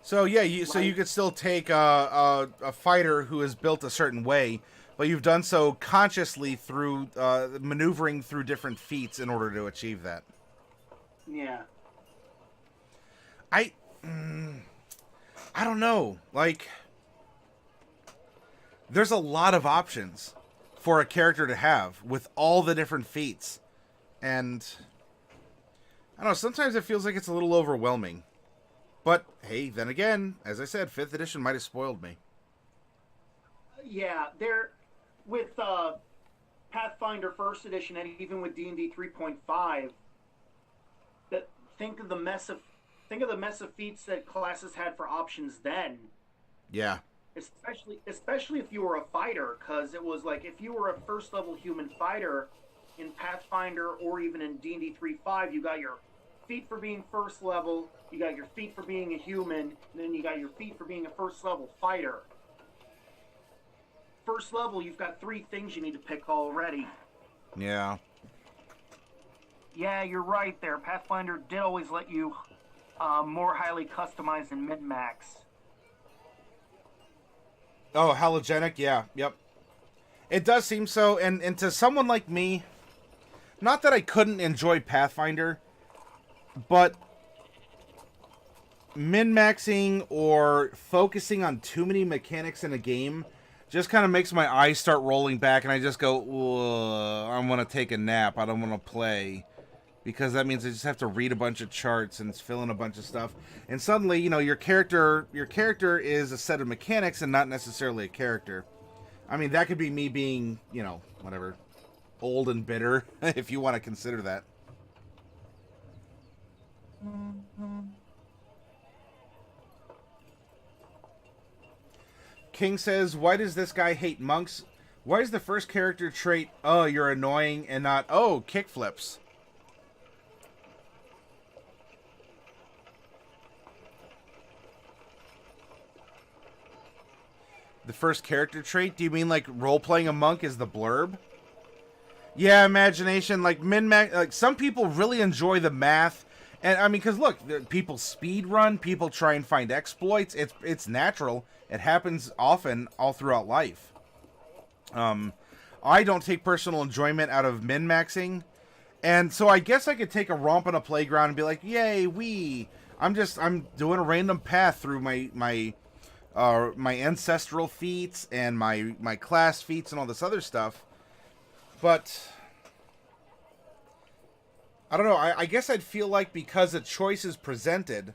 S1: So yeah, you could still take a fighter who is built a certain way, but you've done so consciously through maneuvering through different feats in order to achieve that.
S2: Yeah.
S1: I don't know. Like, there's a lot of options for a character to have with all the different feats, and I don't know. Sometimes it feels like it's a little overwhelming. But, hey, then again, as I said, 5th edition might have spoiled me.
S2: Yeah, with Pathfinder First Edition and even with D&D 3.5, think of the mess of feats that classes had for options then.
S1: Yeah.
S2: Especially if you were a fighter, because it was like if you were a first level human fighter in Pathfinder or even in D&D 3.5, you got your feat for being first level, you got your feat for being a human, and then you got your feat for being a first level fighter. First level, you've got 3 things you need to pick already.
S1: Yeah.
S2: Yeah, you're right there. Pathfinder did always let you more highly customize and min-max.
S1: Oh, halogenic? Yeah, yep. It does seem so, and to someone like me, not that I couldn't enjoy Pathfinder, but min-maxing or focusing on too many mechanics in a game just kind of makes my eyes start rolling back, and I just go, I want to take a nap. I don't want to play. Because that means I just have to read a bunch of charts and fill in a bunch of stuff. And suddenly, you know, your character is a set of mechanics and not necessarily a character. I mean, that could be me being, you know, whatever, old and bitter, if you want to consider that. King says, why does this guy hate monks? Why is the first character trait, oh, you're annoying, and not, oh, kickflips? The first character trait? Do you mean like role-playing a monk is the blurb? Yeah, imagination, like min-max, like some people really enjoy the math. And I mean, because look, people speed run, people try and find exploits. It's natural. It happens often all throughout life. I don't take personal enjoyment out of min-maxing. And so I guess I could take a romp on a playground and be like, yay, I'm doing a random path through my ancestral feats and my class feats and all this other stuff. But I don't know. I guess I'd feel like because a choice is presented,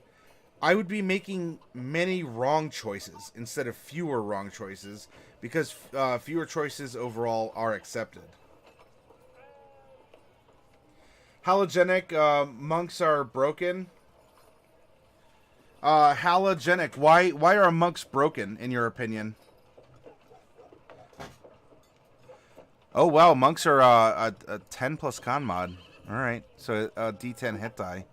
S1: I would be making many wrong choices instead of fewer wrong choices, because fewer choices overall are accepted. Halogenic monks are broken. Halogenic. Why are monks broken, in your opinion? Oh, wow. Monks are a 10 plus con mod. Alright. So a D10 hit die.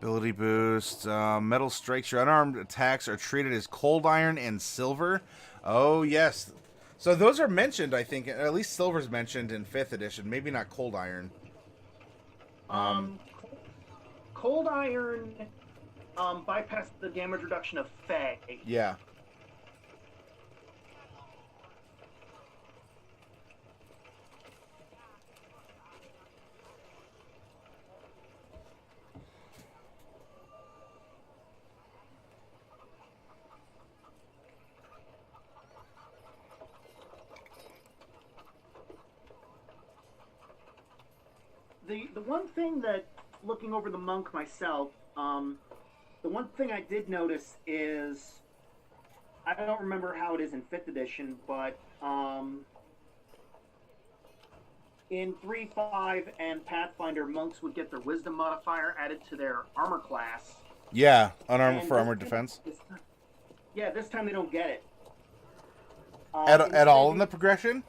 S1: Ability boost. Metal strikes. Your unarmed attacks are treated as cold iron and silver. Oh, yes. So those are mentioned, I think. At least silver's mentioned in 5th edition. Maybe not cold iron.
S2: Cold iron bypassed the damage reduction of Fey.
S1: Yeah.
S2: The one thing that, looking over the monk myself, the one thing I did notice is, I don't remember how it is in 5th edition, but in 3.5 and Pathfinder, monks would get their wisdom modifier added to their armor class.
S1: Yeah, unarmed for armored defense.
S2: This time they don't get it.
S1: At all in the progression?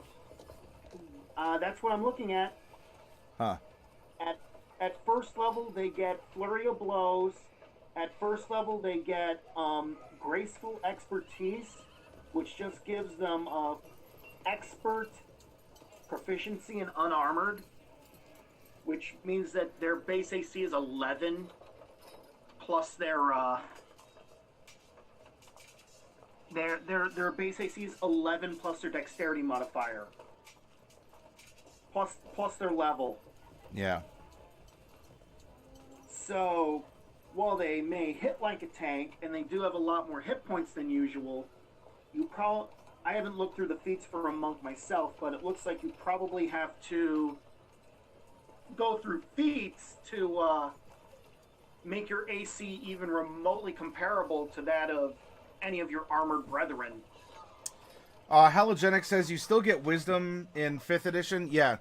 S2: That's what I'm looking at.
S1: Huh.
S2: At first level, they get Flurry of Blows. At first level, they get Graceful Expertise, which just gives them expert proficiency in unarmored, which means that their base AC is 11 plus their base AC is 11 plus their dexterity modifier plus their level.
S1: Yeah.
S2: So, while they may hit like a tank, and they do have a lot more hit points than usual, I haven't looked through the feats for a monk myself, but it looks like you probably have to go through feats to make your AC even remotely comparable to that of any of your armored brethren.
S1: Halogenic says you still get wisdom in 5th edition. Yeah.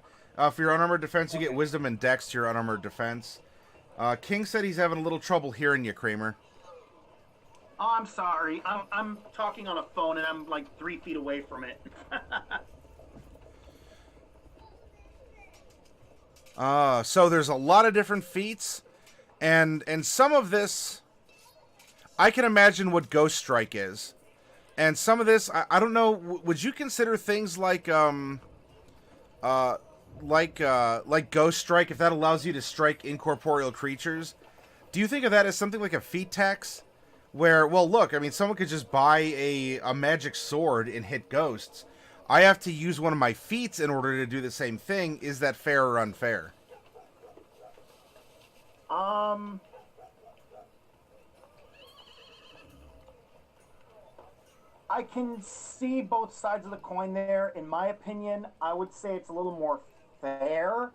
S1: For your unarmored defense, you get wisdom and dex to your unarmored defense. King said he's having a little trouble hearing you, Kramer.
S2: Oh, I'm sorry. I'm talking on a phone and I'm like 3 feet away from it.
S1: So there's a lot of different feats, and some of this, I can imagine what Ghost Strike is, and some of this, I don't know. Would you consider things like Ghost Strike, if that allows you to strike incorporeal creatures? Do you think of that as something like a feat tax? Where, well, look, I mean, someone could just buy a magic sword and hit ghosts. I have to use one of my feats in order to do the same thing. Is that fair or unfair?
S2: I can see both sides of the coin there. In my opinion, I would say it's a little more fair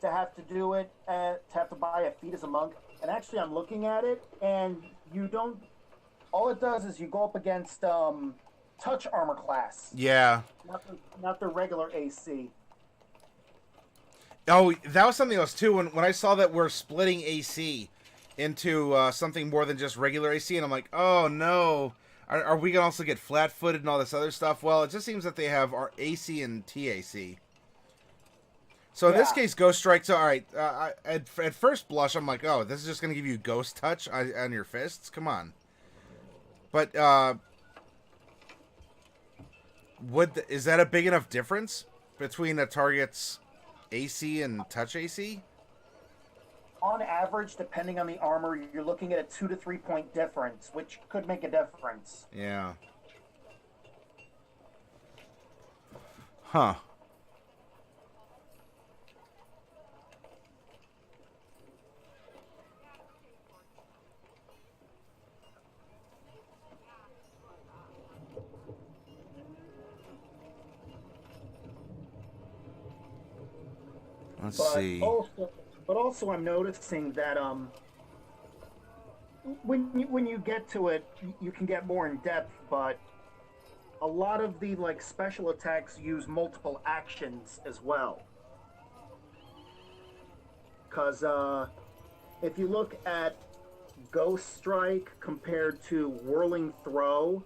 S2: to have to do it, to have to buy a feat as a monk. And actually, I'm looking at it, and you don't. All it does is you go up against touch armor class.
S1: Yeah.
S2: Not the regular AC.
S1: Oh, that was something else too. When I saw that we're splitting AC into something more than just regular AC, and I'm like, oh no, are we gonna also get flat-footed and all this other stuff? Well, it just seems that they have our AC and TAC. So in this case, Ghost Strike's all right. At first blush, I'm like, oh, this is just gonna give you Ghost Touch on your fists. Come on. But is that a big enough difference between a target's AC and touch AC?
S2: On average, depending on the armor, you're looking at a 2 to 3 point difference, which could make a difference.
S1: Yeah. Huh. Let's see.
S2: But also, I'm noticing that when you get to it, you can get more in depth. But a lot of the special attacks use multiple actions as well. Because if you look at Ghost Strike compared to Whirling Throw,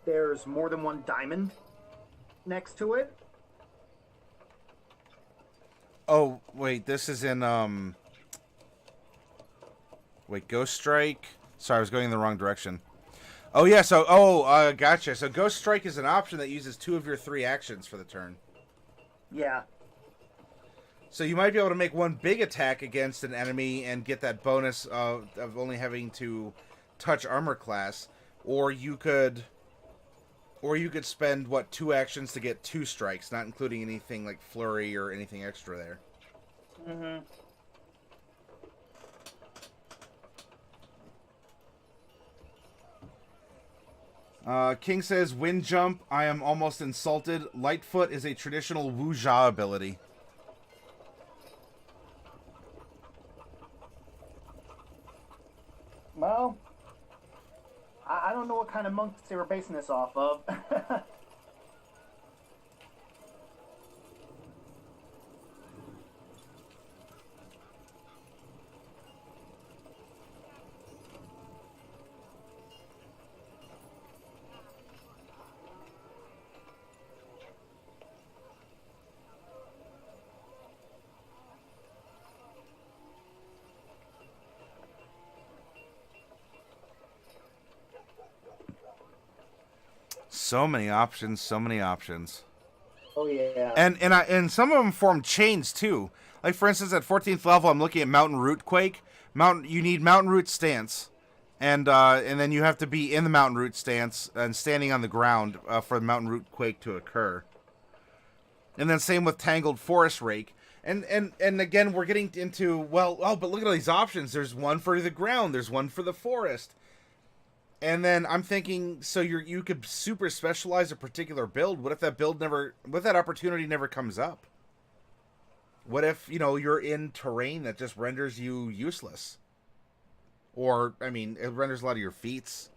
S2: there's more than one diamond next to it.
S1: Oh, wait, this is in, Wait, Ghost Strike. Sorry, I was going in the wrong direction. Oh, yeah, so... gotcha. So Ghost Strike is an option that uses 2 of your 3 actions for the turn.
S2: Yeah.
S1: So you might be able to make one big attack against an enemy and get that bonus of only having to touch armor class. Or you could spend, 2 actions to get 2 strikes, not including anything like flurry or anything extra there.
S2: Mm-hmm.
S1: King says, Wind Jump, I am almost insulted. Lightfoot is a traditional Wuxia ability.
S2: Well, I don't know what kind of monks they were basing this off of.
S1: So many options, so many options.
S2: Oh yeah.
S1: And some of them form chains too. Like for instance, at 14th level, I'm looking at Mountain Root Quake. You need Mountain Root Stance, and then you have to be in the Mountain Root Stance and standing on the ground for the Mountain Root Quake to occur. And then same with Tangled Forest Rake. And again, we're getting into but look at all these options. There's one for the ground. There's one for the forest. And then I'm thinking, so you could super specialize a particular build. What if that opportunity never comes up? What if, you're in terrain that just renders you useless? Or, it renders a lot of your feats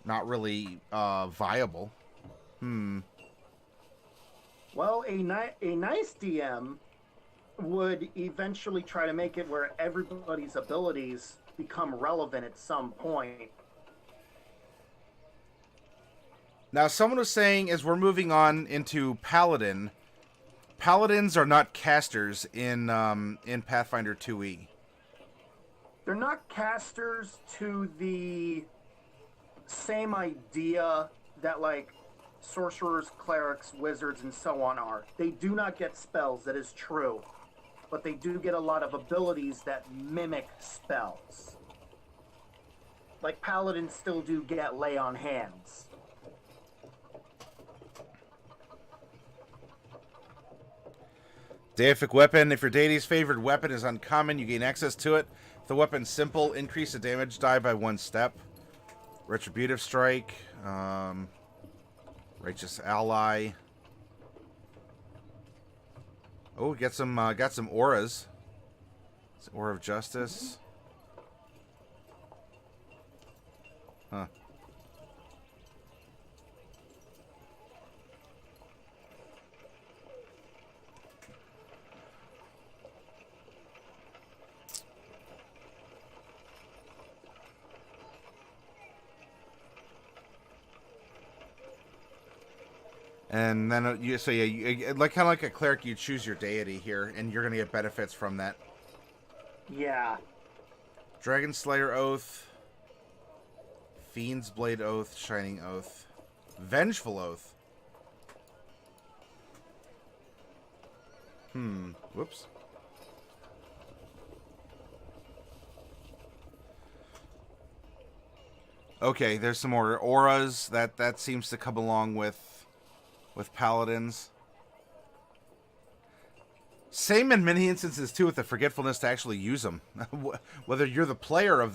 S1: not really viable.
S2: Well, a nice DM would eventually try to make it where everybody's abilities become relevant at some point.
S1: Now, someone was saying, as we're moving on into Paladin, Paladins are not casters in Pathfinder 2e.
S2: They're not casters to the same idea that, like, sorcerers, clerics, wizards, and so on are. They do not get spells, that is true. But they do get a lot of abilities that mimic spells. Like, Paladins still do get lay on hands.
S1: Deific Weapon. If your deity's favorite weapon is uncommon, you gain access to it. If the weapon's simple, increase the damage die by 1 step. Retributive Strike. Righteous Ally. Oh, got some auras. It's Aura of Justice. Huh. And then kind of like a cleric, you choose your deity here, and you're gonna get benefits from that.
S2: Yeah.
S1: Dragon Slayer Oath, Fiend's Blade Oath, Shining Oath, Vengeful Oath. Whoops. Okay, there's some more auras that seems to come along with paladins. Same in many instances too with the forgetfulness to actually use them. Whether you're the player of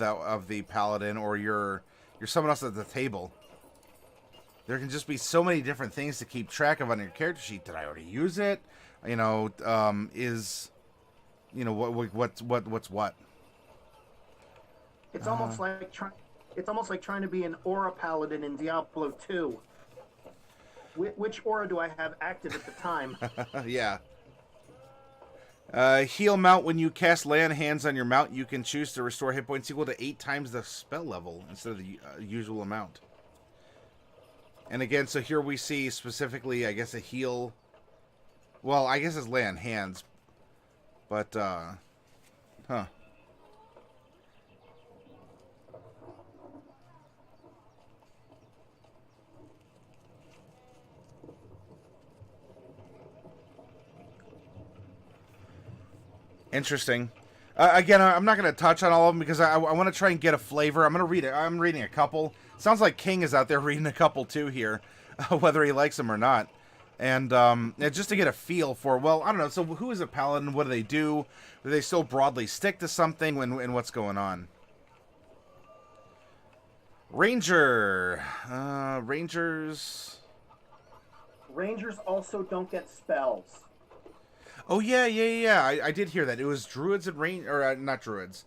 S1: the paladin or you're someone else at the table. There can just be so many different things to keep track of on your character sheet. Did I already use it? What's what?
S2: It's almost like trying to be an aura paladin in Diablo 2. Which aura do I have active at the time?
S1: Yeah. Heal mount. When you cast lay on hands on your mount, you can choose to restore hit points equal to 8 times the spell level instead of the usual amount. And again, so here we see specifically, I guess, a heal. Well, I guess it's lay on hands. But, huh. Interesting. Again, I'm not going to touch on all of them because I want to try and get a flavor. I'm going to read it. I'm reading a couple. Sounds like King is out there reading a couple too here, whether he likes them or not. And just to get a feel for, well, I don't know. So who is a paladin? What do they do? Do they still broadly stick to something? And what's going on? Ranger. Rangers.
S2: Rangers also don't get spells.
S1: Oh, yeah. I did hear that. It was druids and not druids.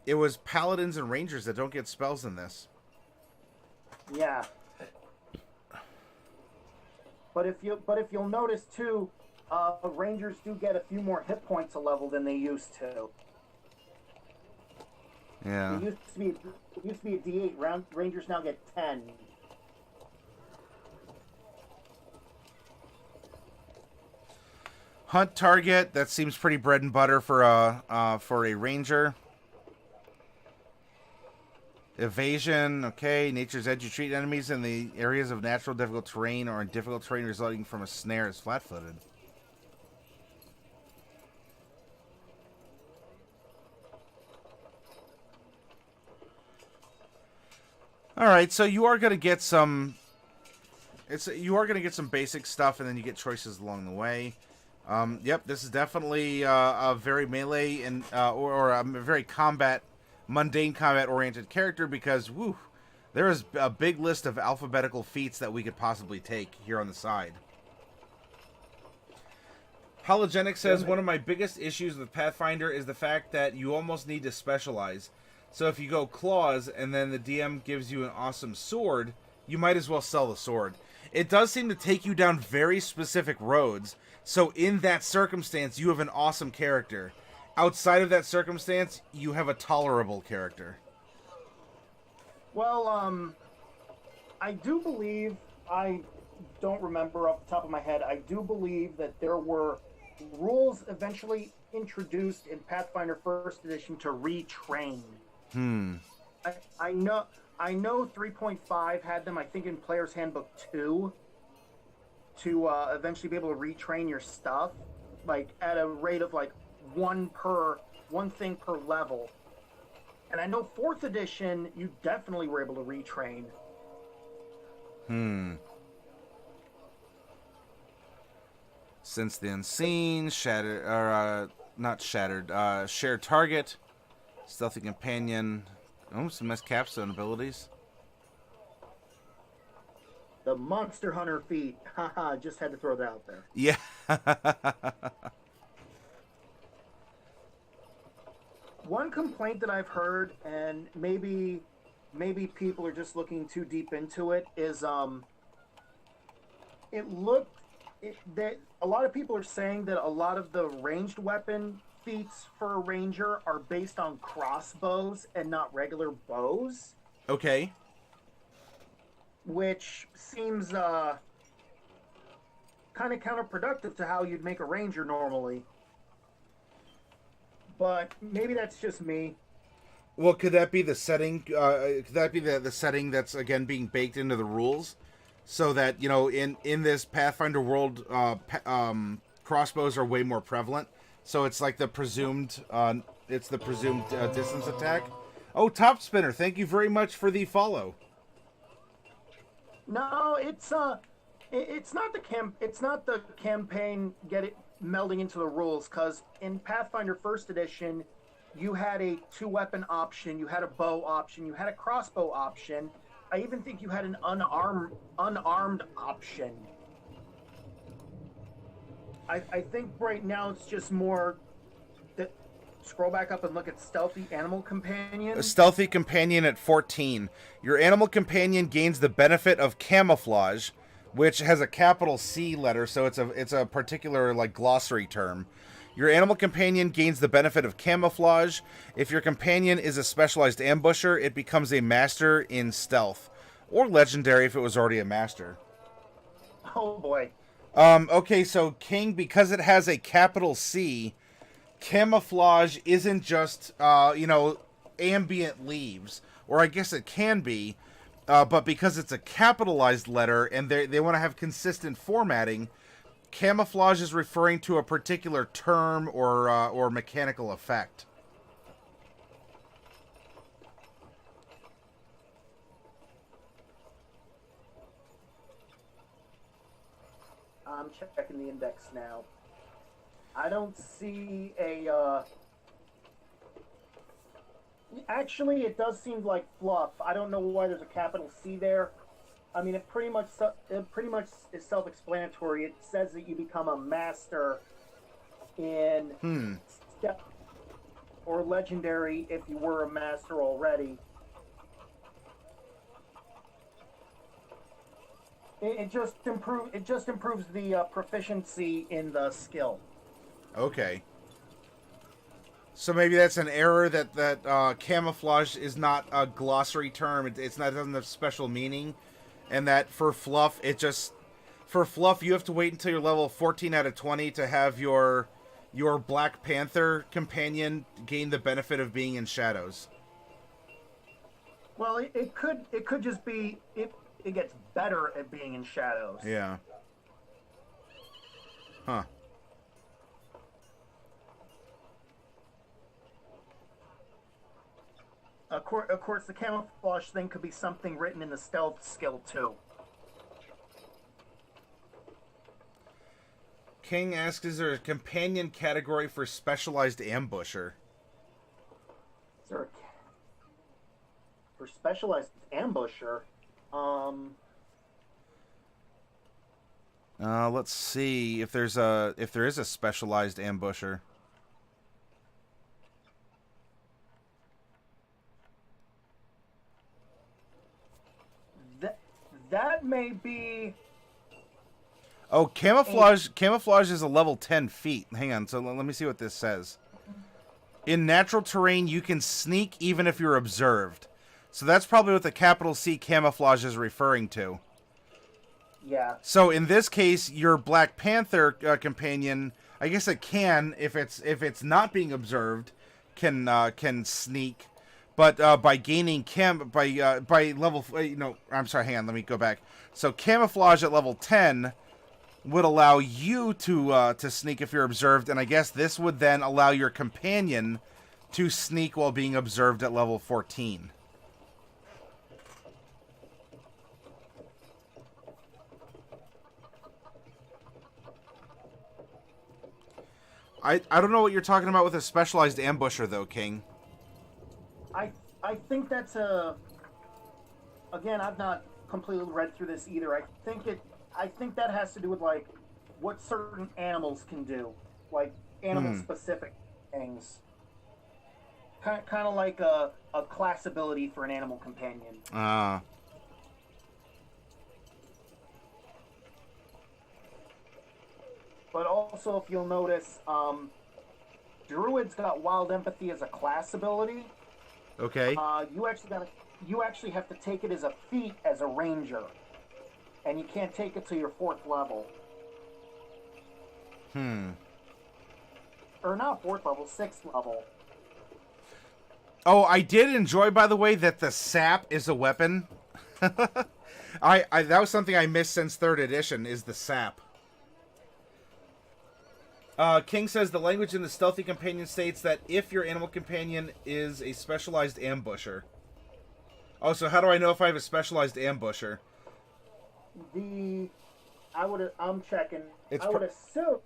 S1: It was paladins and rangers that don't get spells in this.
S2: Yeah. But if you'll notice too, rangers do get a few more hit points a level than they used to.
S1: Yeah.
S2: It used to be a D8 round. Rangers now get 10.
S1: Hunt target. That seems pretty bread and butter for a ranger. Evasion. Okay. Nature's edge. You treat enemies in the areas of natural difficult terrain or in difficult terrain resulting from a snare as flat-footed. All right, so you are going to get some. You are going to get some basic stuff, and then you get choices along the way. Yep, this is definitely a very melee and or a very mundane combat-oriented character because woo, there is a big list of alphabetical feats that we could possibly take here on the side. Polygenic says one of my biggest issues with Pathfinder is the fact that you almost need to specialize. So if you go claws and then the DM gives you an awesome sword, you might as well sell the sword. It does seem to take you down very specific roads. So in that circumstance, you have an awesome character. Outside of that circumstance, you have a tolerable character.
S2: Well, I do believe, I don't remember off the top of my head, I do believe that there were rules eventually introduced in Pathfinder First Edition to retrain. I know 3.5 had them, I think, in Player's Handbook 2 to eventually be able to retrain your stuff, like at a rate of like one thing per level. And I know 4th edition, you definitely were able to retrain.
S1: Since the Unseen, Shattered, or not Shattered, Shared Target, Stealthy Companion. Oh, some nice capstone abilities.
S2: The Monster Hunter feat. Haha, just had to throw that out there.
S1: Yeah.
S2: One complaint that I've heard, and maybe people are just looking too deep into it, is that a lot of people are saying that a lot of the ranged weapon feats for a ranger are based on crossbows and not regular bows.
S1: Okay.
S2: Which seems kind of counterproductive to how you'd make a ranger normally. But maybe that's just me.
S1: Well, could that be the setting? Could that be the setting that's again being baked into the rules, so that in this Pathfinder world, crossbows are way more prevalent. So it's like the presumed distance attack. Oh, Top Spinner, thank you very much for the follow.
S2: No, it's not the campaign melding into the rules, because in Pathfinder First Edition, you had a 2-weapon option, you had a bow option, you had a crossbow option. I even think you had an unarmed option. I think right now it's just more that. Scroll back up and look at Stealthy Animal Companion.
S1: A Stealthy Companion at 14. Your Animal Companion gains the benefit of Camouflage, which has a capital C letter, so it's a particular like glossary term. Your Animal Companion gains the benefit of Camouflage. If your companion is a specialized ambusher, it becomes a master in stealth, or legendary if it was already a master.
S2: Oh boy.
S1: Okay, so King, because it has a capital C, Camouflage isn't just, ambient leaves. Or I guess it can be, but because it's a capitalized letter and they want to have consistent formatting, camouflage is referring to a particular term or mechanical effect.
S2: I'm checking the index now. I don't see a. Actually, it does seem like fluff. I don't know why there's a capital C there. I mean, it pretty much is self-explanatory. It says that you become a master in step or legendary if you were a master already. It just improves the proficiency in the skill.
S1: Okay. So maybe that's an error that camouflage is not a glossary term. It doesn't have special meaning, and that for fluff you have to wait until you're level 14 out of 20 to have your Black Panther companion gain the benefit of being in shadows.
S2: Well, it could just be it gets better at being in shadows.
S1: Yeah. Huh.
S2: Of course, the camouflage thing could be something written in the stealth skill, too.
S1: King asks, is there a companion category for specialized ambusher?
S2: Is there for specialized ambusher?
S1: Let's see if there is a specialized ambusher.
S2: That may be.
S1: Oh, camouflage is a level 10 feat. Hang on, so let me see what this says. In natural terrain, you can sneak even if you're observed. So that's probably what the capital C camouflage is referring to.
S2: Yeah.
S1: So in this case, your Black Panther companion, I guess it can, if it's not being observed, can sneak. But by gaining by level, I'm sorry, hang on, let me go back. So camouflage at level 10 would allow you to sneak if you're observed, and I guess this would then allow your companion to sneak while being observed at level 14. I don't know what you're talking about with a specialized ambusher, though, King.
S2: I think that's again, I've not completely read through this either. I think that has to do with like what certain animals can do, like animal specific things. Kind of like a class ability for an animal companion. But also, if you'll notice, Druid's got Wild Empathy as a class ability.
S1: Okay.
S2: You actually have to take it as a feat as a ranger, and you can't take it to your 4th level. Or not 4th level, 6th level.
S1: Oh, I did enjoy, by the way, that the sap is a weapon. I that was something I missed since 3rd edition, is the sap. King says the language in the Stealthy Companion states that if your animal companion is a specialized ambusher. Oh, so how do I know if I have a specialized ambusher?
S2: I'm checking. I would assume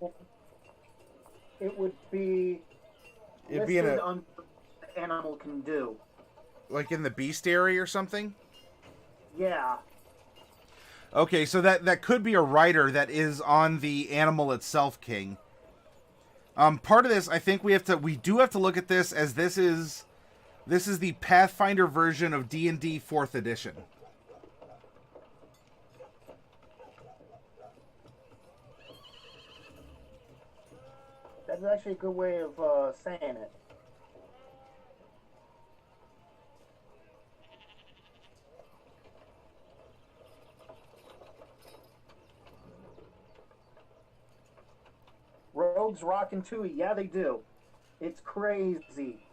S2: it would be listed on what the animal can do.
S1: Like in the bestiary or something?
S2: Yeah.
S1: Okay, so that could be a rider that is on the animal itself, King. Part of this, I think we do have to look at this as this is the Pathfinder version of D&D 4th edition.
S2: That's actually a good way of saying it. Rogues rockin' TUE, yeah, they do. It's crazy.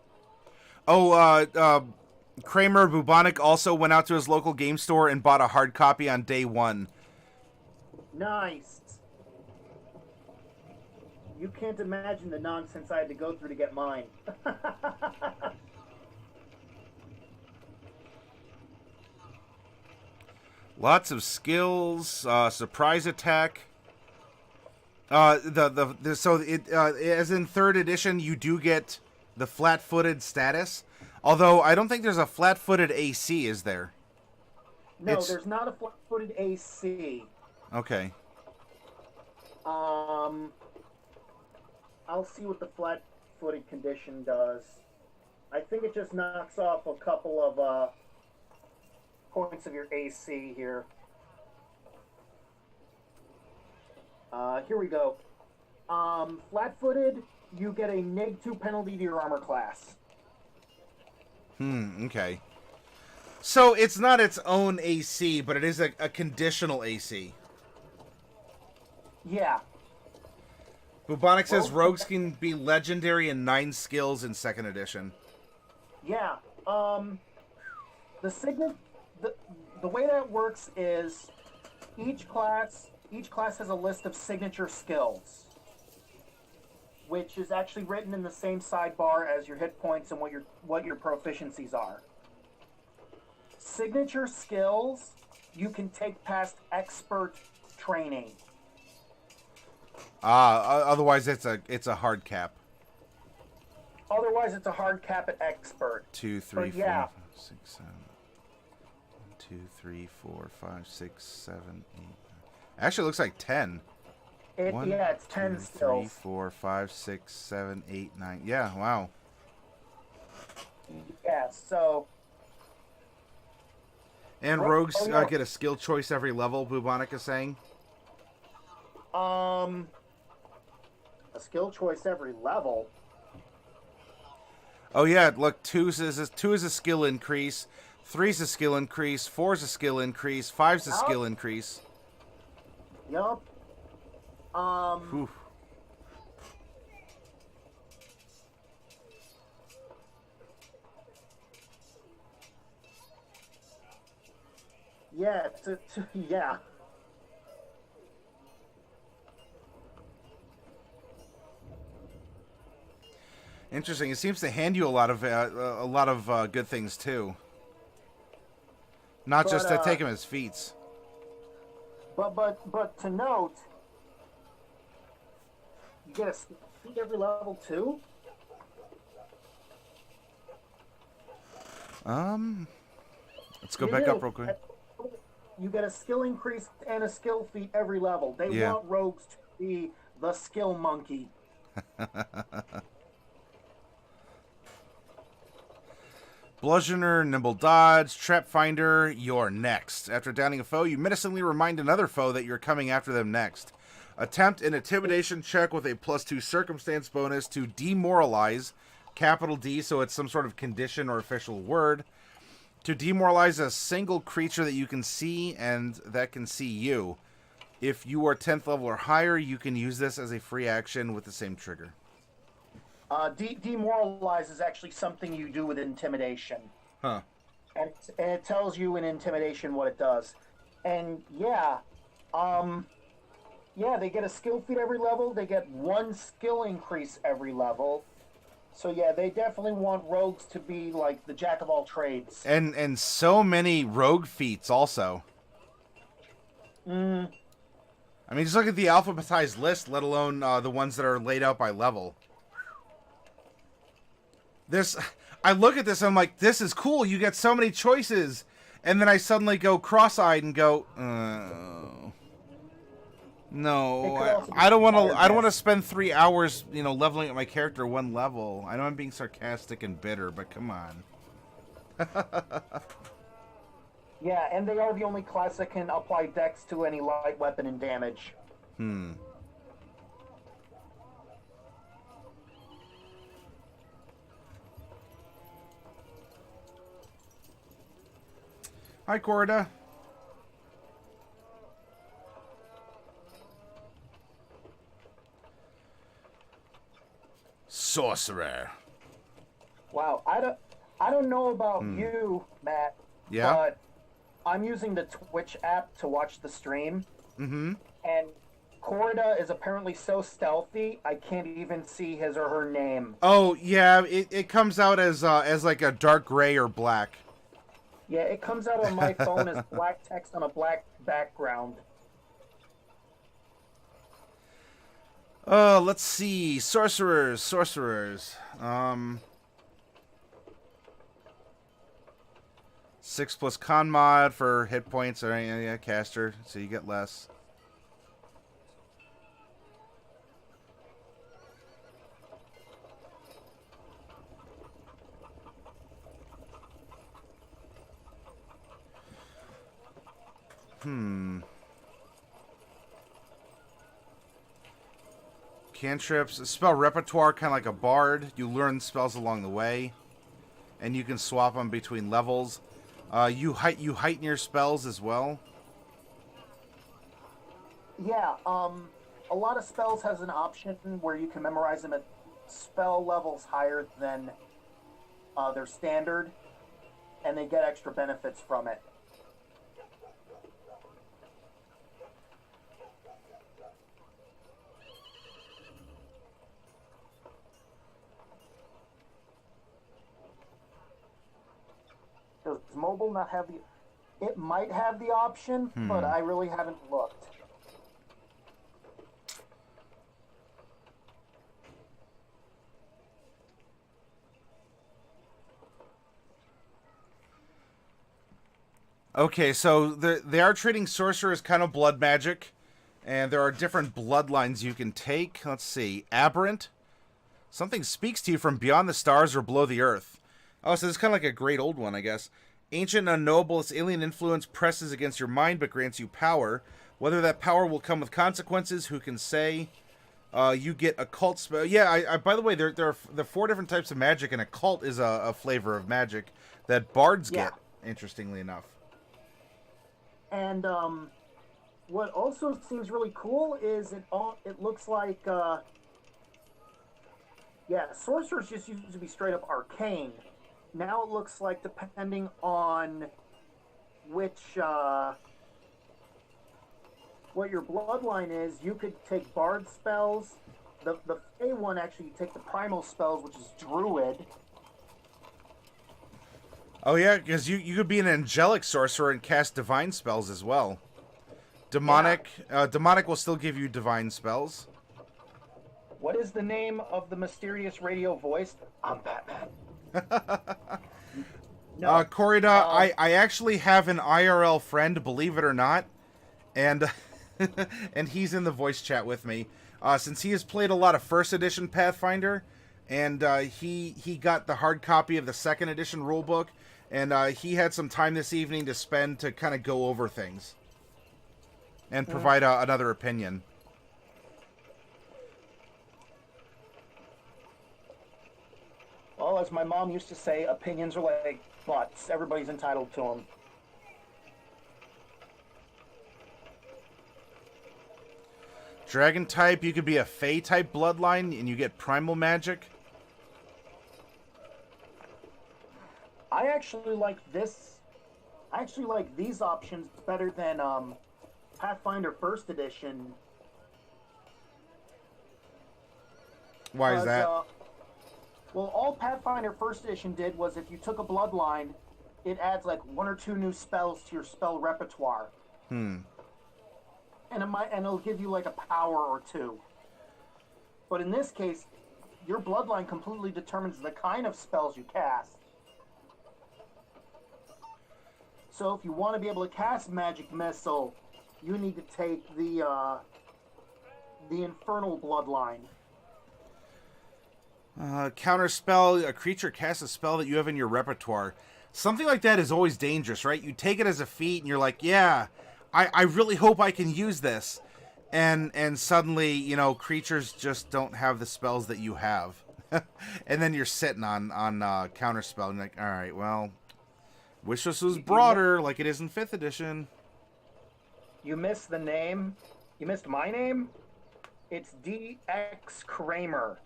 S1: Oh, Kramer Bubonic also went out to his local game store and bought a hard copy on day 1.
S2: Nice. You can't imagine the nonsense I had to go through to get mine.
S1: Lots of skills, surprise attack. As in third edition, you do get the flat-footed status. Although I don't think there's a flat-footed AC, is there?
S2: No, there's not a flat-footed AC.
S1: Okay.
S2: I'll see what the flat-footed condition does. I think it just knocks off a couple of points of your AC here. Here we go. Flat-footed, you get a -2 penalty to your armor class.
S1: Okay. So it's not its own AC, but it is a conditional AC.
S2: Yeah.
S1: Bubonic says rogues can be legendary in 9 skills in second edition.
S2: Yeah. The way that works is each class has a list of signature skills, which is actually written in the same sidebar as your hit points and what your proficiencies are. Signature skills you can take past expert training.
S1: Otherwise it's a hard cap.
S2: Otherwise it's a hard cap at expert.
S1: 2, 3, 4, 5, 6, 7. 1, 2, 3, 4, 5, 6, 7, 8. Actually, it looks like 10.
S2: It's 10 skills.
S1: 3, 4, 5, 6, 7, 8, 9. Yeah, wow.
S2: Yeah, so...
S1: And rogues get a skill choice every level, Bubonic is saying?
S2: A skill choice every level?
S1: Oh yeah, look, 2 is a skill increase, 3 is a skill increase, 4 is a skill increase, 5 is a skill increase.
S2: Yup.
S1: Whew.
S2: Yeah, yeah.
S1: Interesting. It seems to hand you a lot of good things too. Not just to take them as feats.
S2: But to note, you get a feat every level too.
S1: Let's go back up real quick.
S2: You get a skill increase and a skill feat every level. They want rogues to be the skill monkey.
S1: Bludgeoner, Nimble Dodge, Trap Finder, you're next. After downing a foe, you menacingly remind another foe that you're coming after them next. Attempt an intimidation check with a +2 circumstance bonus to demoralize, capital D, so it's some sort of condition or official word, to demoralize a single creature that you can see and that can see you. If you are 10th level or higher, you can use this as a free action with the same trigger.
S2: Demoralize is actually something you do with intimidation.
S1: Huh.
S2: And it tells you in intimidation what it does. And yeah, they get a skill feat every level. They get 1 skill increase every level. So yeah, they definitely want rogues to be like the jack of all trades.
S1: And so many rogue feats also. I mean, just look at the alphabetized list, let alone the ones that are laid out by level. I look at this and I'm like, this is cool. You get so many choices. And then I suddenly go cross-eyed and go, no, I don't want to spend 3 hours, leveling up my character 1 level. I know I'm being sarcastic and bitter, but come on.
S2: Yeah, and they are the only class that can apply dex to any light weapon and damage.
S1: Hi, Korda. Sorcerer.
S2: Wow, I don't know about you, Matt.
S1: Yeah.
S2: But I'm using the Twitch app to watch the stream.
S1: Mm-hmm.
S2: And
S3: Korda is apparently so stealthy, I can't even see his or her name.
S1: Oh yeah, it comes out as like a dark gray or black.
S3: Yeah, it comes out on my phone as black text on a black background.
S1: Let's see. Sorcerers. 6+ con mod for hit points or yeah, caster, so you get less. Cantrips, spell repertoire, kind of like a bard. You learn spells along the way, and you can swap them between levels. You heighten your spells as well.
S2: Yeah, a lot of spells has an option where you can memorize them at spell levels higher than their standard, and they get extra benefits from it. Does mobile not have the... It might have the option, but I really haven't looked.
S1: Okay, so they are treating sorcerer as kind of blood magic, and there are different bloodlines you can take. Let's see. Aberrant. Something speaks to you from beyond the stars or below the earth. Oh, so it's kind of like a great old one, I guess. Ancient and unknowable, its alien influence presses against your mind but grants you power. Whether that power will come with consequences, who can say? You get occult spell. Yeah, I by the way, there are the 4 different types of magic, and occult is a flavor of magic that bards get, interestingly enough.
S2: And what also seems really cool is it looks like sorcerers just used to be straight up arcane. Now it looks like, depending on which what your bloodline is, you could take bard spells. The A one, actually, you take the primal spells, which is Druid.
S1: Oh yeah, because you could be an angelic sorcerer and cast divine spells as well. Demonic demonic will still give you divine spells.
S3: What is the name of the mysterious radio voice? I'm Batman.
S1: No. Korda, I actually have an IRL friend, believe it or not, and and he's in the voice chat with me. Since he has played a lot of first edition Pathfinder, and he got the hard copy of the second edition rulebook, and he had some time this evening to spend to kind of go over things and provide another opinion.
S3: Well, as my mom used to say, opinions are like butts. Everybody's entitled to them.
S1: Dragon type, you could be a Fey type bloodline, and you get primal magic.
S2: I actually like this. I actually like these options better than Pathfinder First Edition.
S1: Why is that?
S2: Well, all Pathfinder First Edition did was, if you took a bloodline, it adds like 1 or 2 new spells to your spell repertoire. And it'll give you like a power or 2. But in this case, your bloodline completely determines the kind of spells you cast. So if you want to be able to cast Magic Missile, you need to take the Infernal bloodline.
S1: Counter spell, a creature casts a spell that you have in your repertoire. Something like that is always dangerous, right? You take it as a feat and you're like, yeah, I really hope I can use this. And suddenly, you know, creatures just don't have the spells that you have. And then you're sitting on counter spell and you're like, all right, well, wish this was broader like it is in 5th edition.
S3: You missed the name. You missed my name. It's D.X. Kramer.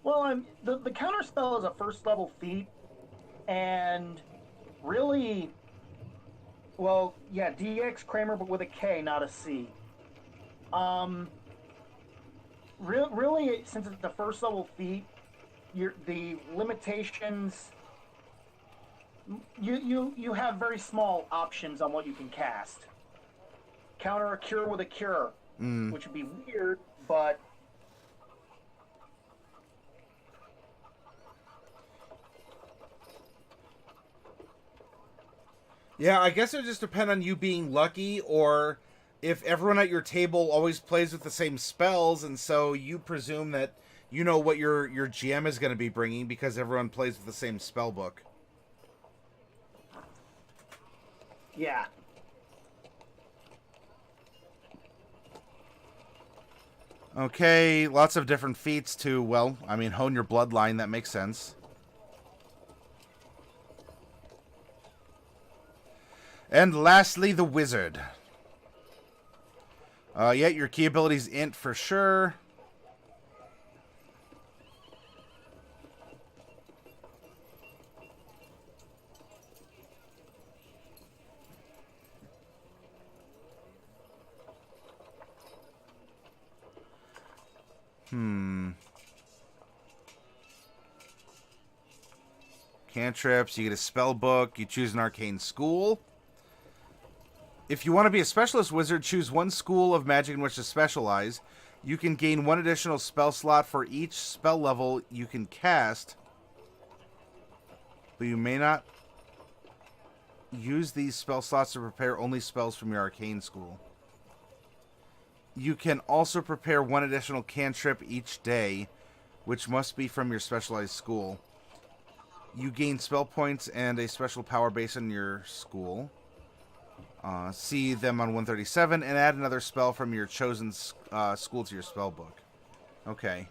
S3: Well, the counter spell is a first level feat, and really, well, yeah, DX Kramer, but with a K, not a C. Really, since it's the first level feat, the limitations. You have very small options on what you can cast. Counter a cure with a cure, which would be weird, but.
S1: Yeah, I guess it would just depend on you being lucky, or if everyone at your table always plays with the same spells, and so you presume that you know what your GM is going to be bringing because everyone plays with the same spell book.
S3: Yeah.
S1: Okay, lots of different feats to, well, I mean, hone your bloodline, that makes sense. And lastly, the wizard. Yeah, your key ability's int for sure. Cantrips, you get a spell book, you choose an arcane school. If you want to be a specialist wizard, choose one school of magic in which to specialize. You can gain one additional spell slot for each spell level you can cast, but you may not use these spell slots to prepare only spells from your arcane school. You can also prepare one additional cantrip each day, which must be from your specialized school. You gain spell points and a special power based on your school. See them on 137, and add another spell from your chosen school to your spell book. Okay.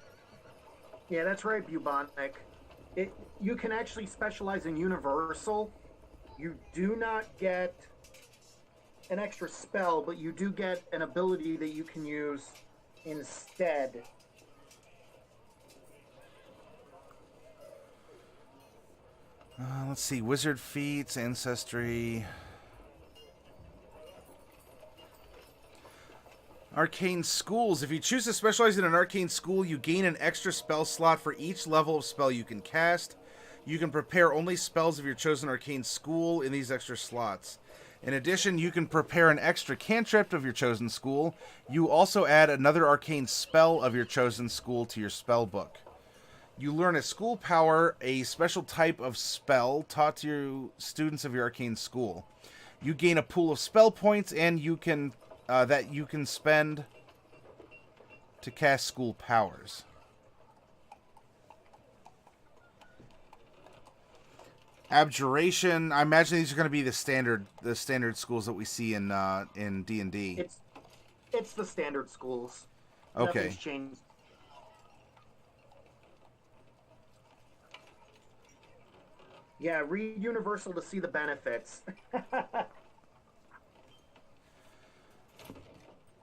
S3: Yeah, that's right, Bubonic. You can actually specialize in Universal. You do not get an extra spell, but you do get an ability that you can use instead.
S1: Let's see. Wizard feats, ancestry. Arcane schools. If you choose to specialize in an arcane school, you gain an extra spell slot for each level of spell you can cast. You can prepare only spells of your chosen arcane school in these extra slots. In addition, you can prepare an extra cantrip of your chosen school. You also add another arcane spell of your chosen school to your spell book. You learn a school power, a special type of spell taught to students of your arcane school. You gain a pool of spell points, and you can that you can spend to cast school powers. Abjuration. I imagine these are going to be the standard schools that we see in D&D.
S3: It's the standard schools.
S1: Okay.
S3: Nothing's changed. Yeah, read Universal to see the benefits.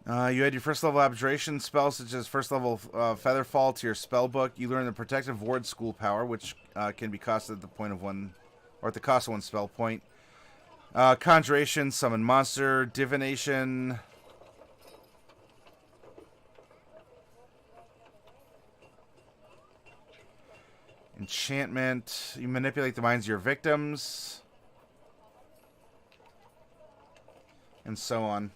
S1: You add your first level abjuration spells, such as first level Featherfall, to your spell book. You learn the protective ward school power, which can be costed at the point of one, or at the cost of one spell point. Conjuration, summon monster, divination. Enchantment. You manipulate the minds of your victims. And so on.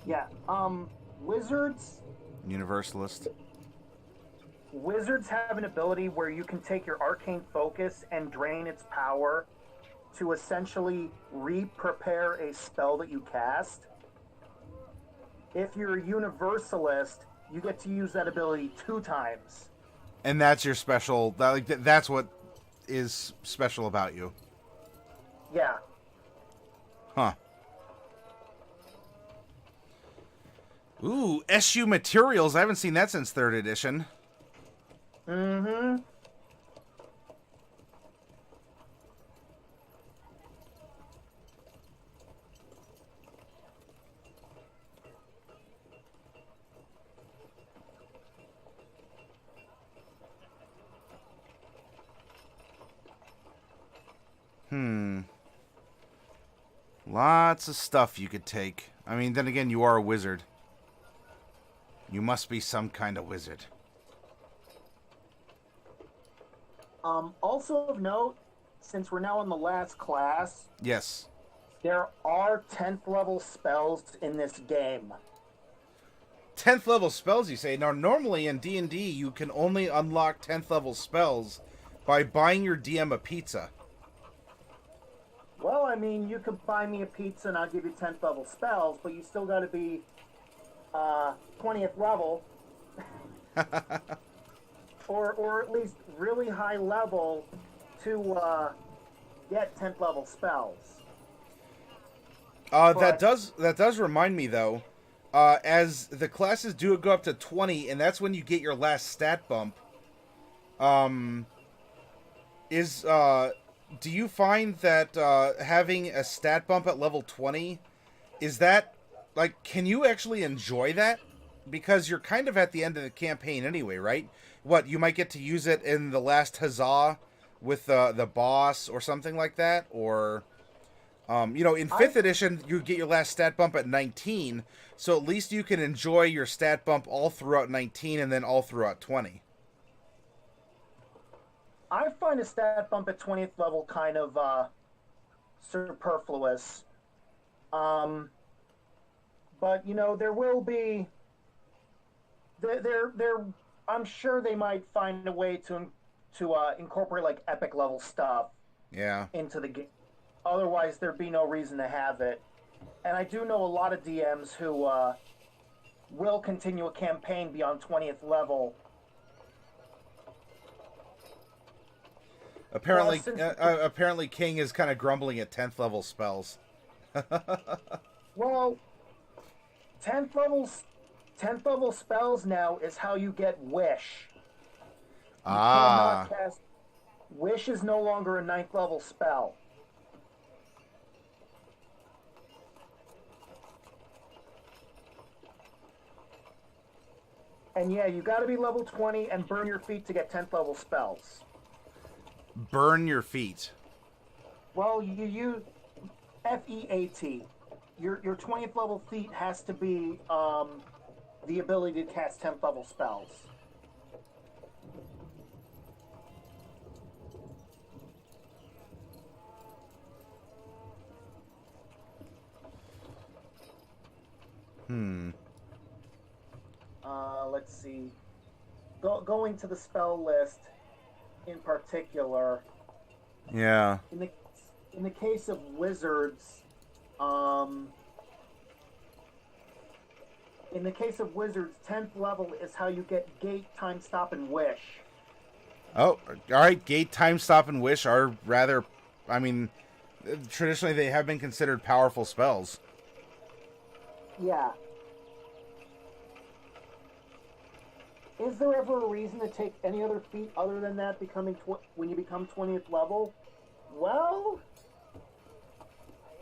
S3: Yeah, wizards...
S1: Universalist.
S3: Wizards have an ability where you can take your arcane focus and drain its power to essentially re-prepare a spell that you cast. If you're a Universalist, you get to use that ability 2 times.
S1: And that's your special... That's what is special about you.
S3: Yeah.
S1: Huh. Ooh, SU Materials. I haven't seen that since 3rd edition.
S3: Mm-hmm.
S1: Lots of stuff you could take. I mean, then again, you are a wizard. You must be some kind of wizard.
S3: Also of note, since we're now in the last class,
S1: Yes.
S3: there are 10th level spells in this game.
S1: 10th level spells, you say? Now, normally in D&D, you can only unlock 10th level spells by buying your DM a pizza.
S3: Well, I mean, you could buy me a pizza and I'll give you 10th level spells, but you still got to be 20th level. or at least really high level to get 10th level spells.
S1: That does remind me, though, as the classes do go up to 20, and that's when you get your last stat bump, do you find that having a stat bump at level 20, is that, like, can you actually enjoy that? Because you're kind of at the end of the campaign anyway, right? What, you might get to use it in the last huzzah with the boss or something like that? Or, in 5th edition, you get your last stat bump at 19, so at least you can enjoy your stat bump all throughout 19 and then all throughout 20.
S3: I find a stat bump at 20th level kind of superfluous. But, there will be... I'm sure they might find a way to incorporate, like, epic level stuff into the game. Otherwise, there'd be no reason to have it. And I do know a lot of DMs who will continue a campaign beyond 20th level.
S1: Apparently King is kind of grumbling at 10th level spells.
S3: Well, 10th level spells now is how you get Wish. You cannot cast... Wish is no longer a 9th level spell. And yeah, you gotta be level 20 and burn your feet to get 10th level spells.
S1: Burn your feet.
S3: Well, you use FEAT. Your 20th level feat has to be the ability to cast 10th level spells. Let's see. Going to the spell list in particular.
S1: Yeah.
S3: In the case of wizards, in the case of wizards, 10th level is how you get Gate, Time Stop, and Wish.
S1: Oh, alright, Gate, Time Stop, and Wish are rather... I mean, traditionally they have been considered powerful spells.
S3: Yeah. Is there ever a reason to take any other feat other than that when you become 20th level? Well,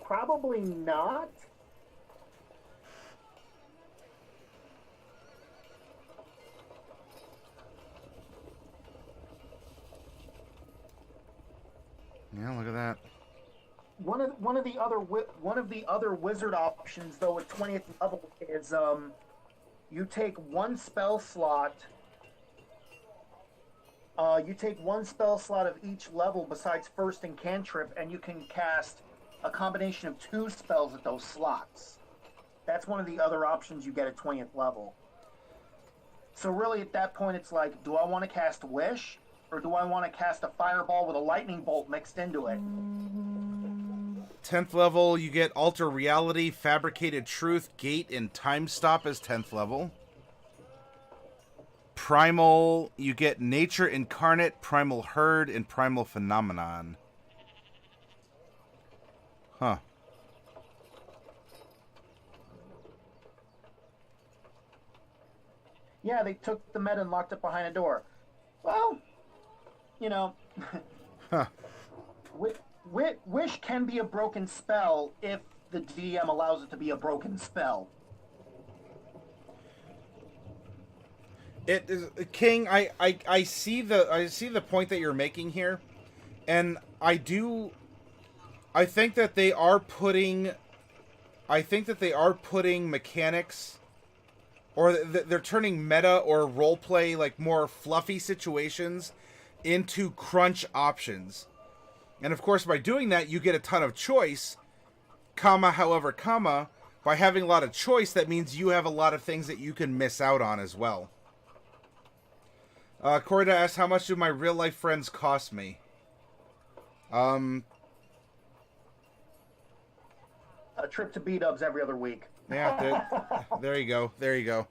S3: probably not.
S1: Yeah, look at that.
S3: One of the other wizard options though at 20th level is you take one spell slot. You take one spell slot of each level besides first and cantrip, and you can cast a combination of 2 spells at those slots. That's one of the other options you get at 20th level. So really at that point it's like, do I want to cast Wish? Or do I want to cast a fireball with a lightning bolt mixed into it?
S1: 10th level, you get Alter Reality, Fabricated Truth, Gate, and Time Stop as 10th level. Primal, you get Nature Incarnate, Primal Herd, and Primal Phenomenon. Huh.
S3: Yeah, they took the meta and locked it behind a door. Well,
S1: Huh.
S3: Wish can be a broken spell if the DM allows it to be a broken spell.
S1: It is King. I see the point that you're making here, and I do I think that they are putting mechanics, or they're turning meta or roleplay, like more fluffy situations, into crunch options. And of course, by doing that, you get a ton of choice, however, by having a lot of choice, that means you have a lot of things that you can miss out on as well. Korda asks, how much do my real-life friends cost me?
S3: A trip to B-dubs every other week.
S1: Yeah, there you go. There you go.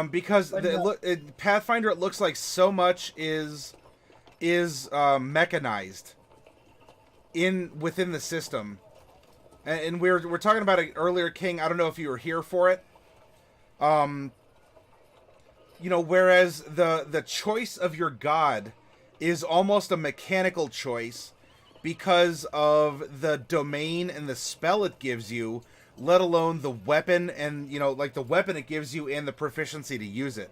S1: Because Pathfinder, it looks like so much is mechanized within the system, and we're talking about it earlier, King. I don't know if you were here for it. Whereas the choice of your god is almost a mechanical choice because of the domain and the spell it gives you, let alone the weapon and, the weapon it gives you and the proficiency to use it.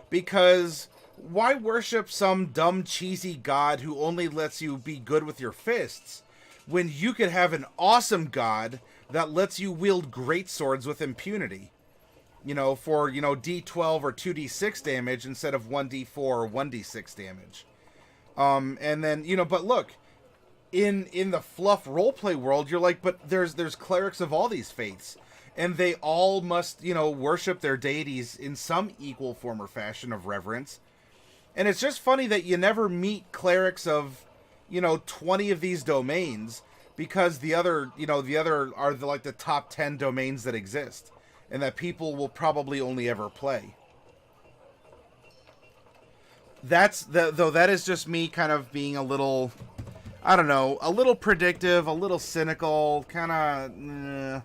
S1: Because why worship some dumb, cheesy god who only lets you be good with your fists when you could have an awesome god that lets you wield great swords with impunity? For, D12 or 2d6 damage instead of 1d4 or 1d6 damage. And then, but look, in the fluff roleplay world, you're like, but there's clerics of all these faiths, and they all must, worship their deities in some equal form or fashion of reverence. And it's just funny that you never meet clerics of, 20 of these domains, because the other are the top 10 domains that exist, and that people will probably only ever play. That is just me kind of being a little, I don't know, a little predictive, a little cynical, kind of.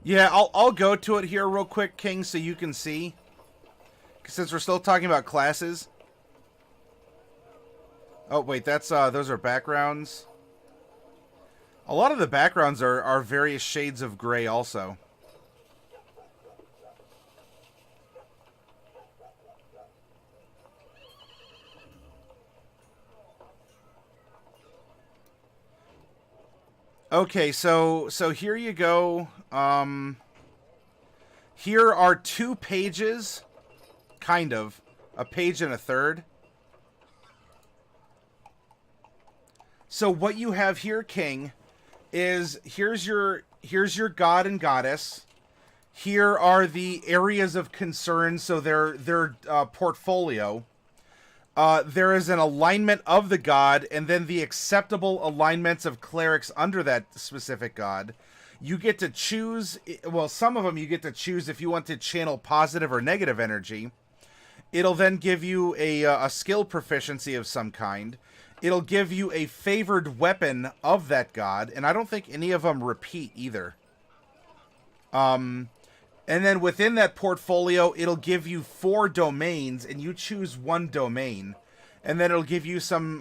S1: Yeah, I'll go to it here real quick, King, so you can see. Since we're still talking about classes. Oh, wait, that's those are backgrounds. A lot of the backgrounds are various shades of gray also. Okay, so here you go. Here are 2 pages, kind of, a page and a third. So what you have here, King, is here's your god and goddess. Here are the areas of concern, so their portfolio. There is an alignment of the god, and then the acceptable alignments of clerics under that specific god. You get to choose, well, some of them you get to choose if you want to channel positive or negative energy. It'll then give you a skill proficiency of some kind. It'll give you a favored weapon of that god, and I don't think any of them repeat either. And then within that portfolio, it'll give you 4 domains, and you choose 1 domain, and then it'll give you some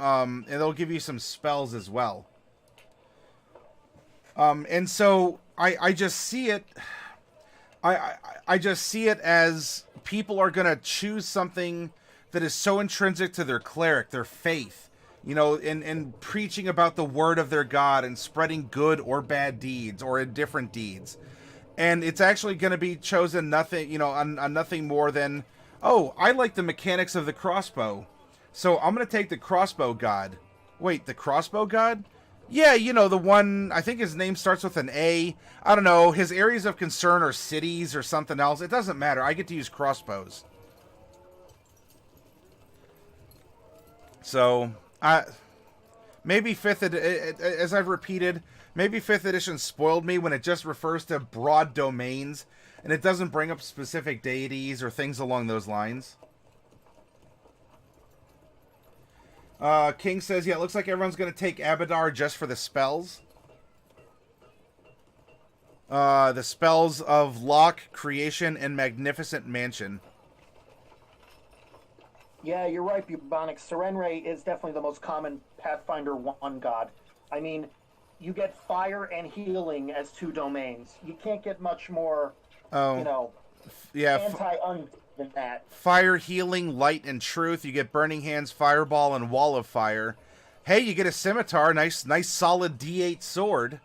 S1: spells as well. And so I just see it. I just see it as people are gonna choose something that is so intrinsic to their cleric, their faith, in preaching about the word of their god and spreading good or bad deeds or indifferent deeds. And it's actually going to be chosen on nothing more than, oh, I like the mechanics of the crossbow, so I'm going to take the crossbow god. Wait, the crossbow god? Yeah, the one, I think his name starts with an A. I don't know, his areas of concern are cities or something else. It doesn't matter. I get to use crossbows. So, maybe as I've repeated, maybe 5th edition spoiled me when it just refers to broad domains, and it doesn't bring up specific deities or things along those lines. King says, yeah, it looks like everyone's going to take Abadar just for the spells. The spells of Lock, Creation, and Magnificent Mansion.
S3: Yeah, you're right, Bubonic. Serenray is definitely the most common Pathfinder 1 god. I mean, you get fire and healing as 2 domains. You can't get much more,
S1: Oh,
S3: you know,
S1: yeah.
S3: anti-un than that.
S1: Fire, healing, light, and truth. You get Burning Hands, Fireball, and Wall of Fire. Hey, you get a Scimitar. Nice solid D8 sword.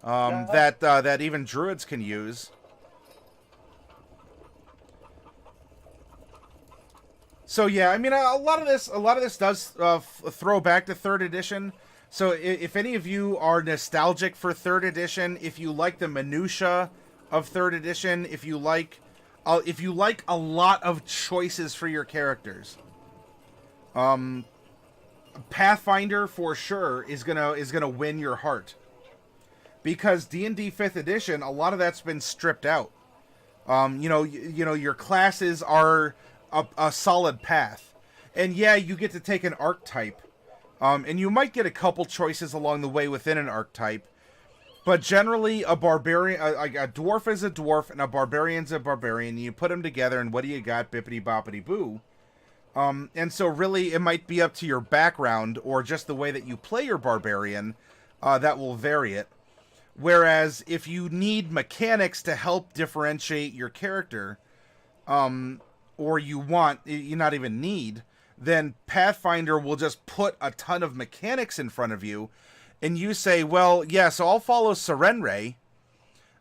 S3: Yeah.
S1: That even Druids can use. So yeah, I mean, a lot of this does throw back to third edition. So if any of you are nostalgic for third edition, if you like the minutia of third edition, if you like a lot of choices for your characters, Pathfinder for sure is gonna win your heart, because D&D 5th edition, a lot of that's been stripped out. Your classes are a solid path, and yeah, you get to take an archetype, and you might get a couple choices along the way within an archetype, but generally a barbarian, a dwarf is a dwarf, and a barbarian's a barbarian. You put them together, and what do you got? Bippity boppity boo. And so really, it might be up to your background or just the way that you play your barbarian that will vary it. Whereas if you need mechanics to help differentiate your character, or you not even need, then Pathfinder will just put a ton of mechanics in front of you, and you say, well, yeah, so I'll follow Serenray,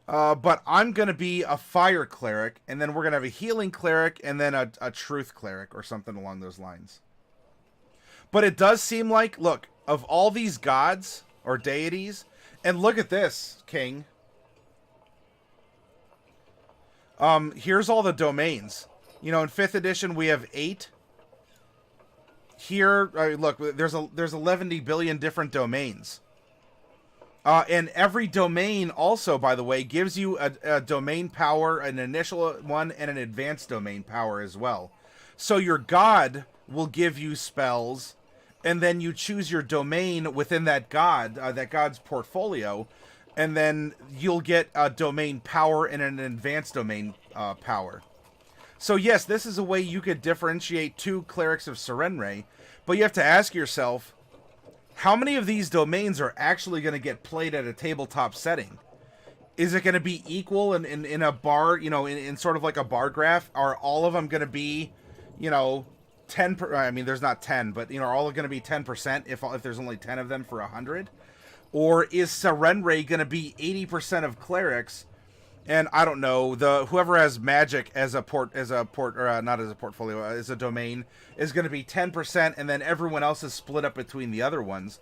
S1: but I'm going to be a fire cleric, and then we're going to have a healing cleric, and then a truth cleric, or something along those lines. But it does seem like, look, of all these gods, or deities, and look at this, King. Here's all the domains. In 5th edition, we have 8. Here, look, there's 11 billion different domains. And every domain also, by the way, gives you a domain power, an initial one, and an advanced domain power as well. So your god will give you spells, and then you choose your domain within that god's portfolio, and then you'll get a domain power and an advanced domain power. So yes, this is a way you could differentiate 2 Clerics of Serenray, but you have to ask yourself, how many of these domains are actually going to get played at a tabletop setting? Is it going to be equal in a bar, in sort of like a bar graph? Are all of them going to be, 10, I mean, there's not 10, but, are all going to be 10% if there's only 10 of them for 100? Or is Serenray going to be 80% of Clerics? And I don't know, whoever has magic as a domain is going to be 10%, and then everyone else is split up between the other ones.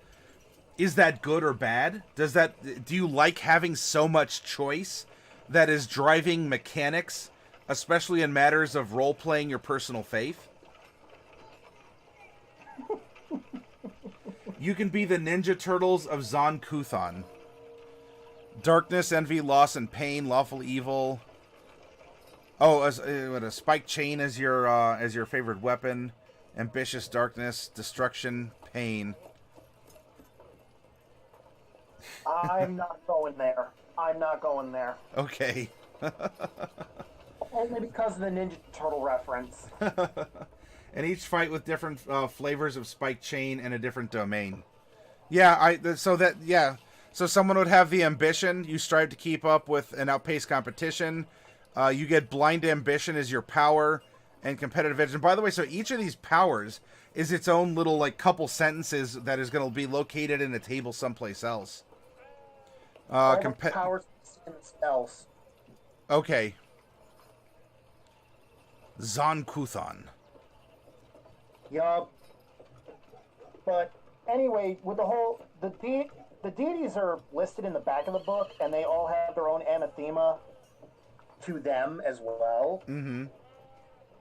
S1: Is that good or bad? Do you like having so much choice that is driving mechanics, especially in matters of role-playing your personal faith? You can be the Ninja Turtles of Zon Kuthon. Darkness, envy, loss, and pain, lawful evil. Oh, a spiked chain as your favorite weapon. Ambitious darkness, destruction, pain.
S3: I'm not going there.
S1: Okay.
S3: Only because of the Ninja Turtle reference.
S1: And each fight with different flavors of spiked chain and a different domain. Yeah, So someone would have the ambition. You strive to keep up with and outpace competition. You get blind ambition as your power and competitive edge. And by the way, so each of these powers is its own little couple sentences that is going to be located in a table someplace else.
S3: Powers and spells.
S1: Okay. Zon Kuthon.
S3: Yup. But anyway, with the deities are listed in the back of the book, and they all have their own anathema to them as well.
S1: Mm-hmm.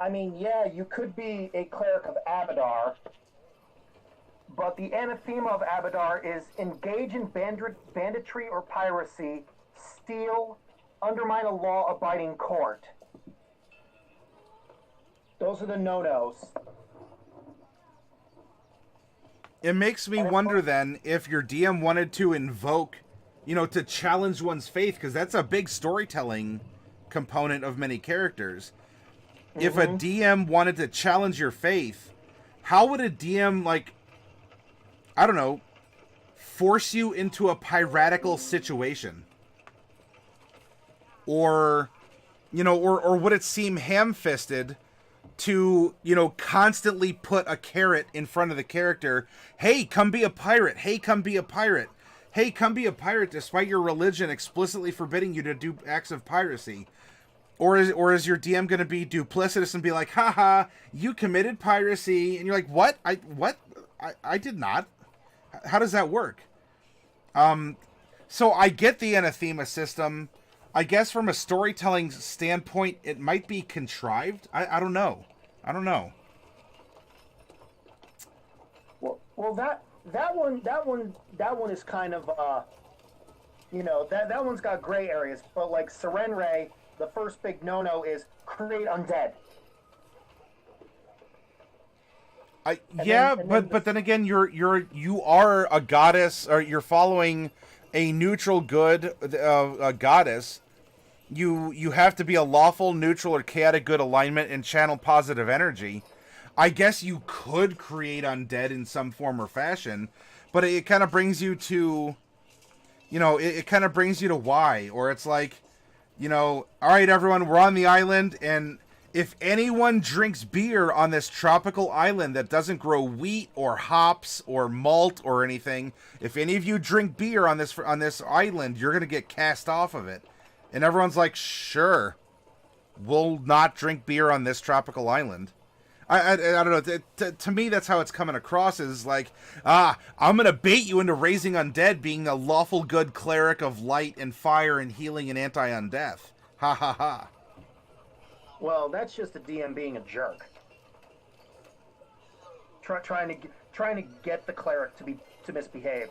S3: I mean, yeah, you could be a cleric of Abadar, but the anathema of Abadar is engage in banditry or piracy, steal, undermine a law-abiding court. Those are the no-nos.
S1: It makes me wonder then if your DM wanted to invoke, to challenge one's faith, because that's a big storytelling component of many characters. if a DM wanted to challenge your faith, how would a DM, like, I don't know, force you into a piratical situation? Or, you know, or would it seem ham-fisted to, you know, constantly put a carrot in front of the character? Hey, come be a pirate. Hey, come be a pirate. Hey, come be a pirate despite your religion explicitly forbidding you to do acts of piracy. Or is your DM going to be duplicitous and be like, haha, you committed piracy. And you're like, what? I did not. How does that work? So I get the anathema system. I guess from a storytelling standpoint, it might be contrived. I don't know. I don't know.
S3: Well, that one is kind of you know, that one's got gray areas. But like Serenray, the first big no-no is create undead.
S1: But then again, you are a goddess, or you're following a neutral good a goddess. You have to be a lawful, neutral, or chaotic good alignment and channel positive energy. I guess you could create undead in some form or fashion, but it kind of brings you to, you know, it kind of brings you to why, or it's like, you know, all right, everyone, we're on the island, and if anyone drinks beer on this tropical island that doesn't grow wheat or hops or malt or anything, if any of you drink beer on this island, you're going to get cast off of it. And everyone's like, sure, we'll not drink beer on this tropical island. I don't know. To me, that's how it's coming across, is like, I'm going to bait you into raising undead, being a lawful good cleric of light and fire and healing and anti-undeath. Ha ha ha.
S3: Well, that's just a DM being a jerk. Trying to get the cleric to misbehave.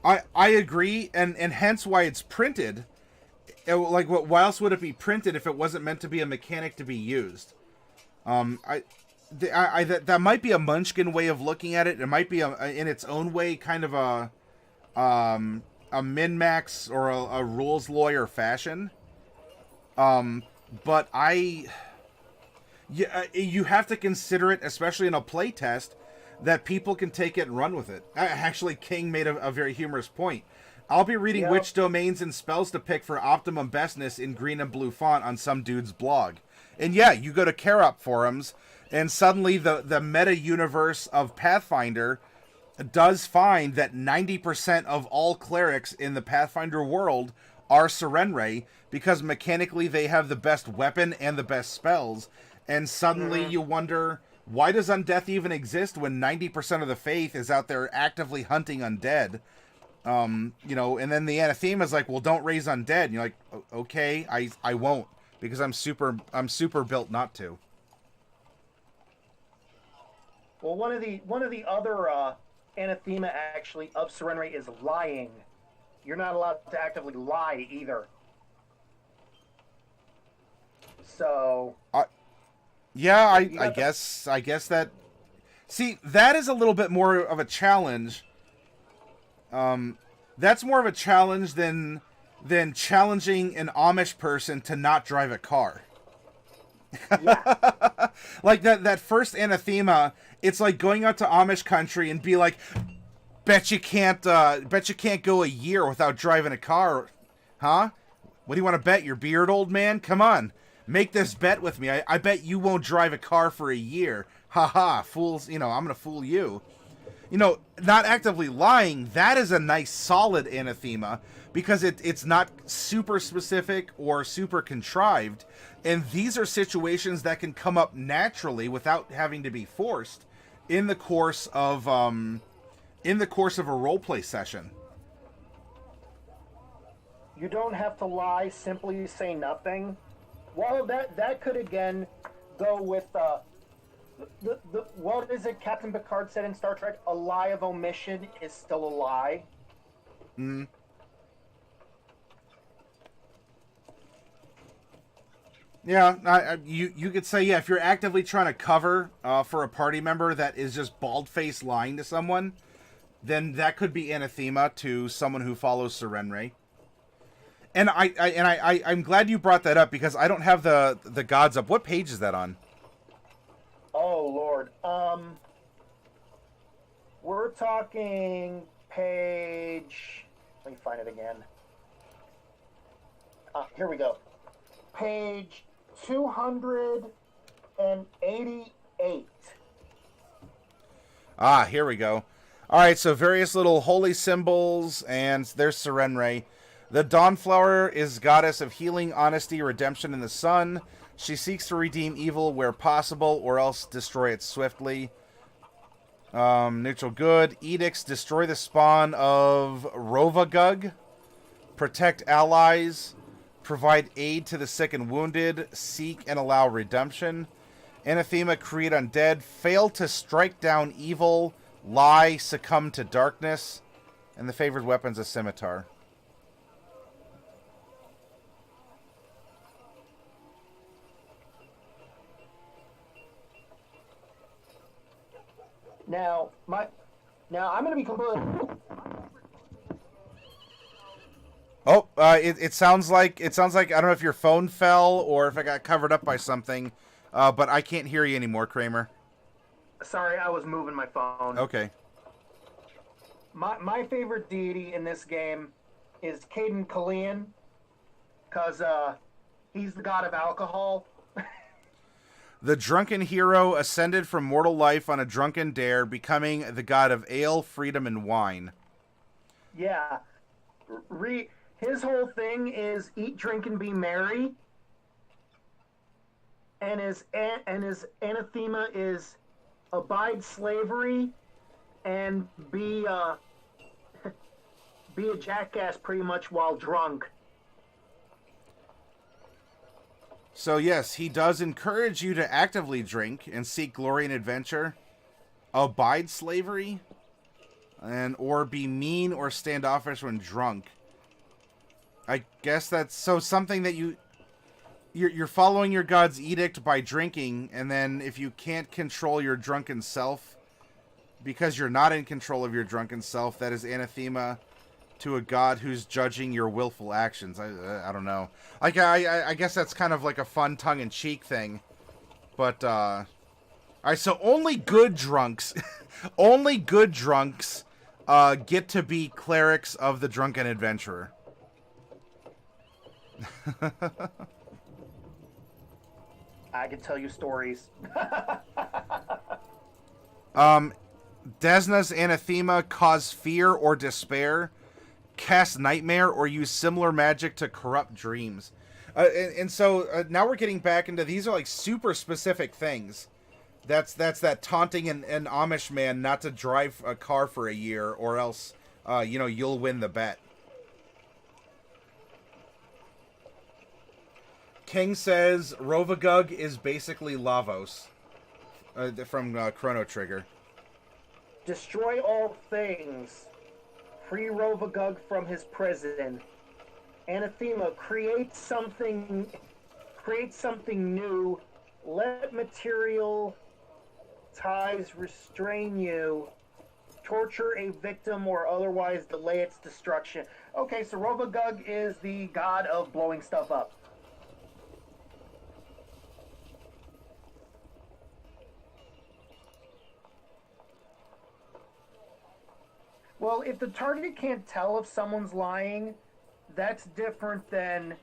S1: I agree, and hence why it's printed. Like, why else would it be printed if it wasn't meant to be a mechanic to be used? That might be a Munchkin way of looking at it. It might be in its own way kind of a min-max or a rules lawyer fashion. But you have to consider it, especially in a playtest, that people can take it and run with it. Actually, King made a very humorous point. I'll be reading which domains and spells to pick for optimum bestness in green and blue font on some dude's blog. And yeah, you go to Carup forums, and suddenly the meta universe of Pathfinder does find that 90% of all clerics in the Pathfinder world are Serenray, because mechanically they have the best weapon and the best spells. And suddenly you wonder, why does undeath even exist when 90% of the faith is out there actively hunting undead? You know, and then the anathema is like, well, don't raise undead. And you're like, okay, I won't, because I'm super built not to.
S3: Well, one of the other anathema actually of Serenray is lying. You're not allowed to actively lie either. So
S1: yeah, I guess that. See, that is a little bit more of a challenge. That's more of a challenge than challenging an Amish person to not drive a car.
S3: yeah.
S1: Like that first anathema, it's like going out to Amish country and be like, bet you can't go a year without driving a car, huh? What do you want to bet, your beard, old man? Come on, make this bet with me. I bet you won't drive a car for a year. Ha ha, fools, you know, I'm gonna fool you. You know, not actively lying, that is a nice solid anathema, because it's not super specific or super contrived, and these are situations that can come up naturally without having to be forced in the course of a roleplay session.
S3: You don't have to lie, simply say nothing. Well, that could again go with the what is it Captain Picard said in Star Trek? A lie of omission is still a lie.
S1: Mm. Yeah, you could say, yeah, if you're actively trying to cover for a party member that is just bald-faced lying to someone, then that could be anathema to someone who follows Serenray. And I'm glad you brought that up because I don't have the gods up. What page is that on?
S3: Oh Lord. We're talking page. Let me find it again. Here we go. Page 288.
S1: Ah, here we go. All right, so various little holy symbols, and there's Serenre. The Dawnflower is goddess of healing, honesty, redemption in the sun. She seeks to redeem evil where possible, or else destroy it swiftly. Neutral good. Edicts destroy the spawn of Rovagug. Protect allies. Provide aid to the sick and wounded. Seek and allow redemption. Anathema, create undead. Fail to strike down evil. Lie, succumb to darkness. And the favored weapon's a scimitar.
S3: Now I'm going to be completely.
S1: Oh, it sounds like I don't know if your phone fell or if it got covered up by something, but I can't hear you anymore, Kramer.
S3: Sorry, I was moving my phone.
S1: Okay.
S3: My favorite deity in this game is Caden Kalian, because he's the god of alcohol.
S1: The drunken hero ascended from mortal life on a drunken dare, becoming the god of ale, freedom, and wine.
S3: Yeah. His whole thing is eat, drink, and be merry. And his anathema is abide slavery and be a jackass pretty much while drunk.
S1: So yes, he does encourage you to actively drink and seek glory and adventure, abide slavery, or be mean or standoffish when drunk. I guess that's something that you're following your god's edict by drinking, and then if you can't control your drunken self, because you're not in control of your drunken self, that is anathema to a god who's judging your willful actions. I don't know. Like I guess that's kind of like a fun tongue-in-cheek thing. But all right, so only good drunks get to be clerics of the drunken adventurer.
S3: I can tell you stories.
S1: Desna's anathema cause fear or despair, cast nightmare, or use similar magic to corrupt dreams. So now we're getting back into, these are like super specific things. That's that taunting an Amish man not to drive a car for a year, or else you'll win the bet. King says Rovagug is basically Lavos from Chrono Trigger.
S3: Destroy all things. Free Rovagug from his prison. Anathema, create something new. Let material ties restrain you. Torture a victim or otherwise delay its destruction. Okay, so Rovagug is the god of blowing stuff up. Well, if the target can't tell if someone's lying, that's different than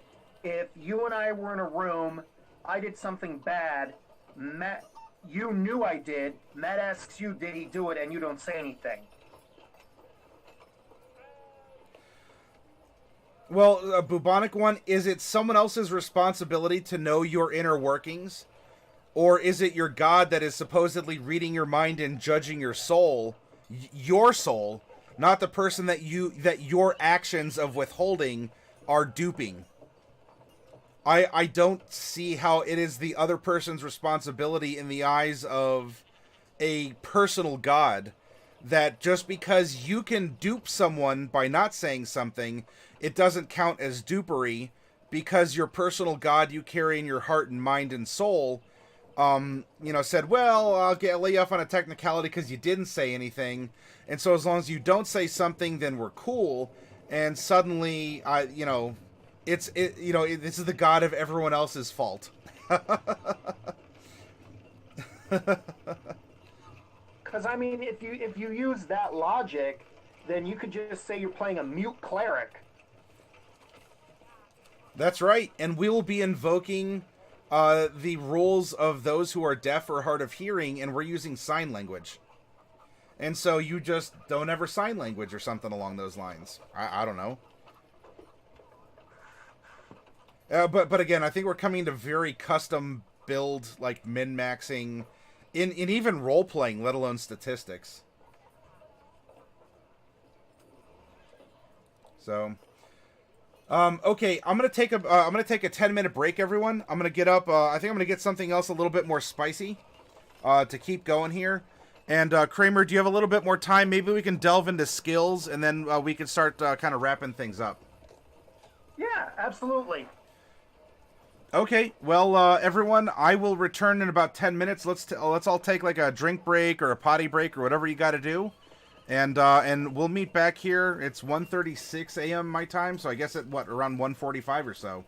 S3: if you and I were in a room, I did something bad, Matt, you knew I did, Matt asks you, did he do it, and you don't say anything.
S1: Well, Bubonic One, is it someone else's responsibility to know your inner workings? Or is it your god that is supposedly reading your mind and judging your soul, not the person that your actions of withholding are duping? I don't see how it is the other person's responsibility in the eyes of a personal god, that just because you can dupe someone by not saying something, it doesn't count as dupery, because your personal god you carry in your heart and mind and soul said, well, I'll lay you off on a technicality because you didn't say anything, and so as long as you don't say something, then we're cool. And suddenly, this is the god of everyone else's fault.
S3: Because I mean, if you use that logic, then you could just say you're playing a mute cleric.
S1: That's right, and we will be invoking the rules of those who are deaf or hard of hearing, and we're using sign language. And so you just don't ever sign language or something along those lines. I don't know. But again, I think we're coming to very custom build, like min-maxing, in even role-playing, let alone statistics. So, okay, I'm gonna take a 10-minute break, everyone. I'm gonna get up. I think I'm gonna get something else a little bit more spicy, to keep going here. And Kramer, do you have a little bit more time? Maybe we can delve into skills, and then we can start kind of wrapping things up.
S3: Yeah, absolutely.
S1: Okay, well, everyone, I will return in about 10 minutes. Let's all take like a drink break or a potty break or whatever you got to do, and we'll meet back here. It's 1:36 a.m. my time, so I guess at around 1:45 or so.